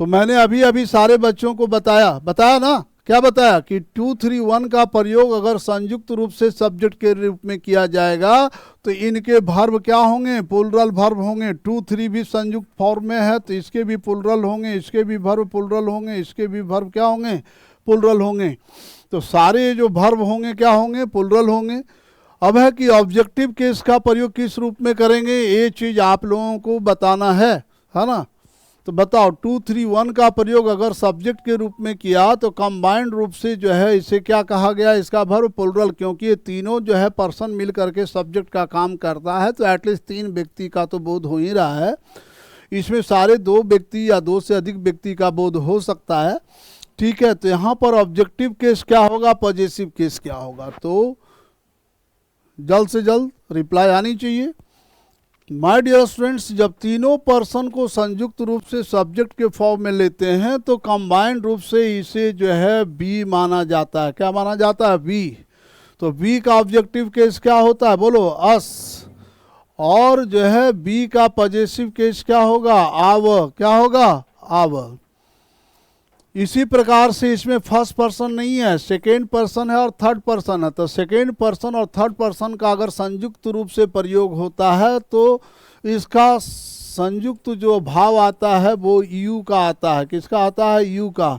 तो मैंने अभी अभी सारे बच्चों को बताया ना, क्या बताया कि 2 3 1 का प्रयोग अगर संयुक्त रूप से सब्जेक्ट के रूप में किया जाएगा तो इनके वर्ब क्या होंगे, प्लुरल वर्ब होंगे। 2 3 भी संयुक्त फॉर्म में है तो इसके भी प्लुरल होंगे, इसके भी वर्ब प्लुरल होंगे, इसके भी वर्ब क्या होंगे, प्लुरल होंगे। तो सारे जो वर्ब होंगे क्या होंगे, प्लुरल होंगे। अब है कि ऑब्जेक्टिव केस का प्रयोग किस रूप में करेंगे, ये चीज़ आप लोगों को बताना है ना। तो बताओ 2 3 1 का प्रयोग अगर सब्जेक्ट के रूप में किया तो कंबाइंड रूप से जो है इसे क्या कहा गया, इसका वर्ब प्लुरल, क्योंकि ये तीनों जो है पर्सन मिल करके सब्जेक्ट का काम करता है। तो एटलीस्ट 3 व्यक्ति का तो बोध हो ही रहा है, इसमें सारे 2 व्यक्ति या 2 से अधिक व्यक्ति का बोध हो सकता है, ठीक है। तो यहाँ पर ऑब्जेक्टिव केस क्या होगा, पॉजेसिव केस क्या होगा। तो जल्द से जल्द रिप्लाई आनी चाहिए। माय डियर स्टूडेंट्स, जब तीनों पर्सन को संयुक्त रूप से सब्जेक्ट के फॉर्म में लेते हैं तो कंबाइंड रूप से इसे जो है बी माना जाता है। क्या माना जाता है, बी। तो बी का ऑब्जेक्टिव केस क्या होता है, बोलो, अस। और जो है बी का पॉजेसिव केस क्या होगा, आव। क्या होगा, आव। इसी प्रकार से इसमें फर्स्ट पर्सन नहीं है, सेकेंड पर्सन है और थर्ड पर्सन है। तो सेकेंड पर्सन और थर्ड पर्सन का अगर संयुक्त रूप से प्रयोग होता है तो इसका संयुक्त जो भाव आता है वो यू का आता है। किसका आता है? यू का।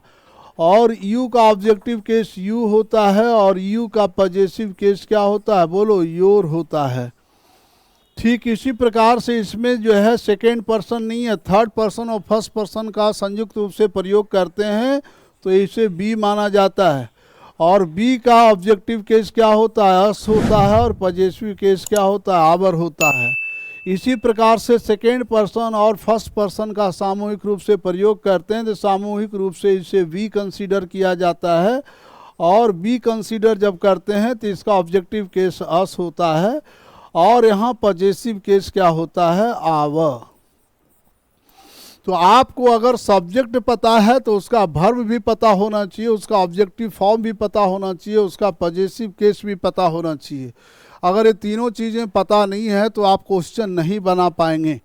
और यू का ऑब्जेक्टिव केस यू होता है और यू का पॉजेसिव केस क्या होता है? बोलो, योर होता है। ठीक इसी प्रकार से इसमें जो है सेकेंड पर्सन नहीं है, थर्ड पर्सन और फर्स्ट पर्सन का संयुक्त रूप से प्रयोग करते हैं तो इसे बी माना जाता है। और बी का ऑब्जेक्टिव केस क्या होता है? अस होता है और पॉजेसिव केस क्या होता है? आवर होता है। इसी प्रकार से सेकेंड पर्सन और फर्स्ट पर्सन का सामूहिक रूप से प्रयोग करते हैं तो सामूहिक रूप से इसे वी कंसीडर किया जाता है। और बी कंसीडर जब करते हैं तो इसका ऑब्जेक्टिव केस अस होता है और यहाँ पॉजेसिव केस क्या होता है? आवर। तो आपको अगर सब्जेक्ट पता है तो उसका वर्ब भी पता होना चाहिए, उसका ऑब्जेक्टिव फॉर्म भी पता होना चाहिए, उसका पॉजेसिव केस भी पता होना चाहिए। अगर ये तीनों चीज़ें पता नहीं है तो आप क्वेश्चन नहीं बना पाएंगे।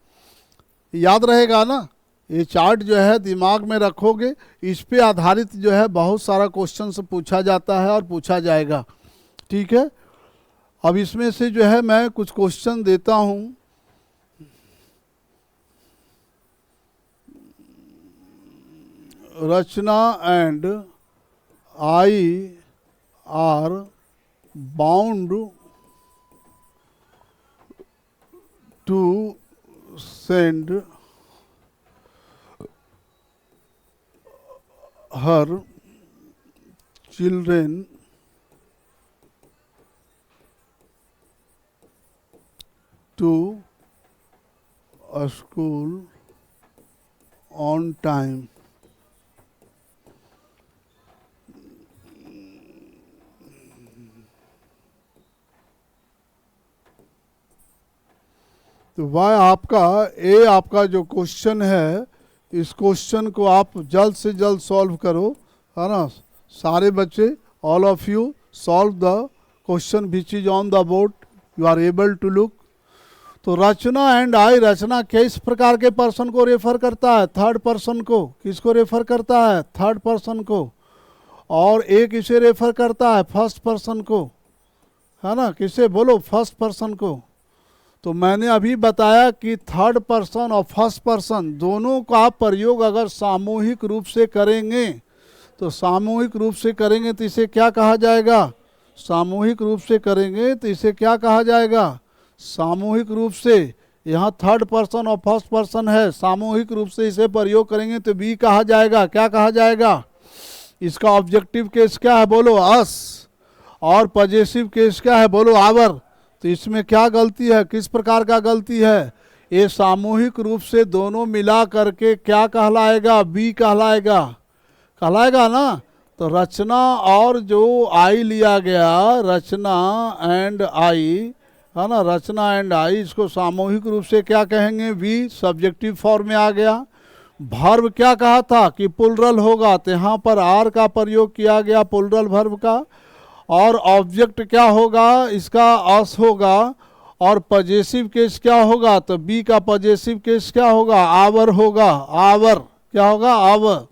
याद रहेगा ना? ये चार्ट जो है दिमाग में रखोगे, इस पे आधारित जो है बहुत सारा क्वेश्चन से पूछा जाता है और पूछा जाएगा। ठीक है, अब इसमें से जो है मैं कुछ क्वेश्चन देता हूँ। Rachna and I are bound to send her children to a school on time. तो वह आपका जो क्वेश्चन है, इस क्वेश्चन को आप जल्द से जल्द सॉल्व करो, है ना? सारे बच्चे, all of you solve the question which is on the board, you are able to look. तो रचना एंड आई, रचना किस प्रकार के पर्सन को रेफर करता है? थर्ड पर्सन को। किसको रेफर करता है? थर्ड पर्सन को। और एक इसे रेफर करता है फर्स्ट पर्सन को, है ना? किसे? बोलो, फर्स्ट पर्सन को। तो मैंने अभी बताया कि थर्ड पर्सन और फर्स्ट पर्सन दोनों का प्रयोग अगर सामूहिक रूप से करेंगे तो सामूहिक रूप से करेंगे तो इसे क्या कहा जाएगा? सामूहिक रूप से करेंगे तो इसे क्या कहा जाएगा? सामूहिक रूप से। यहाँ थर्ड पर्सन और फर्स्ट पर्सन है, सामूहिक रूप से इसे प्रयोग करेंगे तो बी कहा जाएगा। क्या कहा जाएगा? इसका ऑब्जेक्टिव केस क्या है? बोलो, अस। और पॉजेसिव केस क्या है? बोलो, आवर। तो इसमें क्या गलती है? किस प्रकार का गलती है? ये सामूहिक रूप से दोनों मिला करके क्या कहलाएगा? बी कहलाएगा। कहलाएगा ना? तो रचना और जो आई लिया गया, रचना एंड आई, है ना? रचना एंड आई, इसको सामूहिक रूप से क्या कहेंगे? वी। सब्जेक्टिव फॉर्म में आ गया। वर्ब क्या कहा था कि प्लुरल होगा, तो यहाँ पर आर का प्रयोग किया गया प्लुरल वर्ब का। और ऑब्जेक्ट क्या होगा? इसका अस होगा। और पॉजेसिव केस क्या होगा? तो बी का पॉजेसिव केस क्या होगा? आवर होगा। आवर क्या होगा? आवर।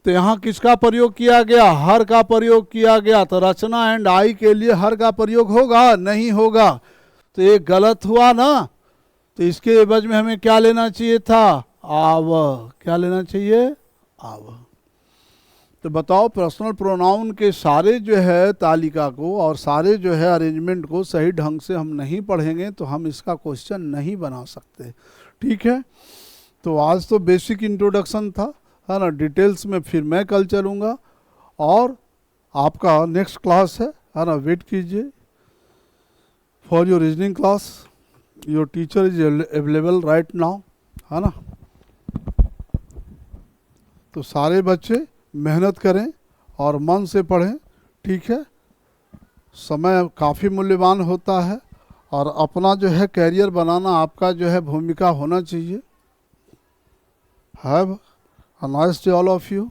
तो यहाँ किसका प्रयोग किया गया? हर का प्रयोग किया गया। तो रचना एंड आई के लिए हर का प्रयोग होगा? नहीं होगा। तो ये गलत हुआ ना? तो इसके एवज में हमें क्या लेना चाहिए था? आव। क्या लेना चाहिए? आव। तो बताओ, पर्सनल प्रोनाउन के सारे जो है तालिका को और सारे जो है अरेंजमेंट को सही ढंग से हम नहीं पढ़ेंगे तो हम इसका क्वेश्चन नहीं बना सकते। ठीक है, तो आज तो बेसिक इंट्रोडक्शन था, है ना? डिटेल्स में फिर मैं कल चलूँगा। और आपका नेक्स्ट क्लास है ना? वेट कीजिए for your reasoning class. Your teacher is available right now, है ना? तो सारे बच्चे मेहनत करें और मन से पढ़ें। ठीक है, समय काफ़ी मूल्यवान होता है और अपना जो है कैरियर बनाना आपका जो है भूमिका होना चाहिए। Have a nice day all of you.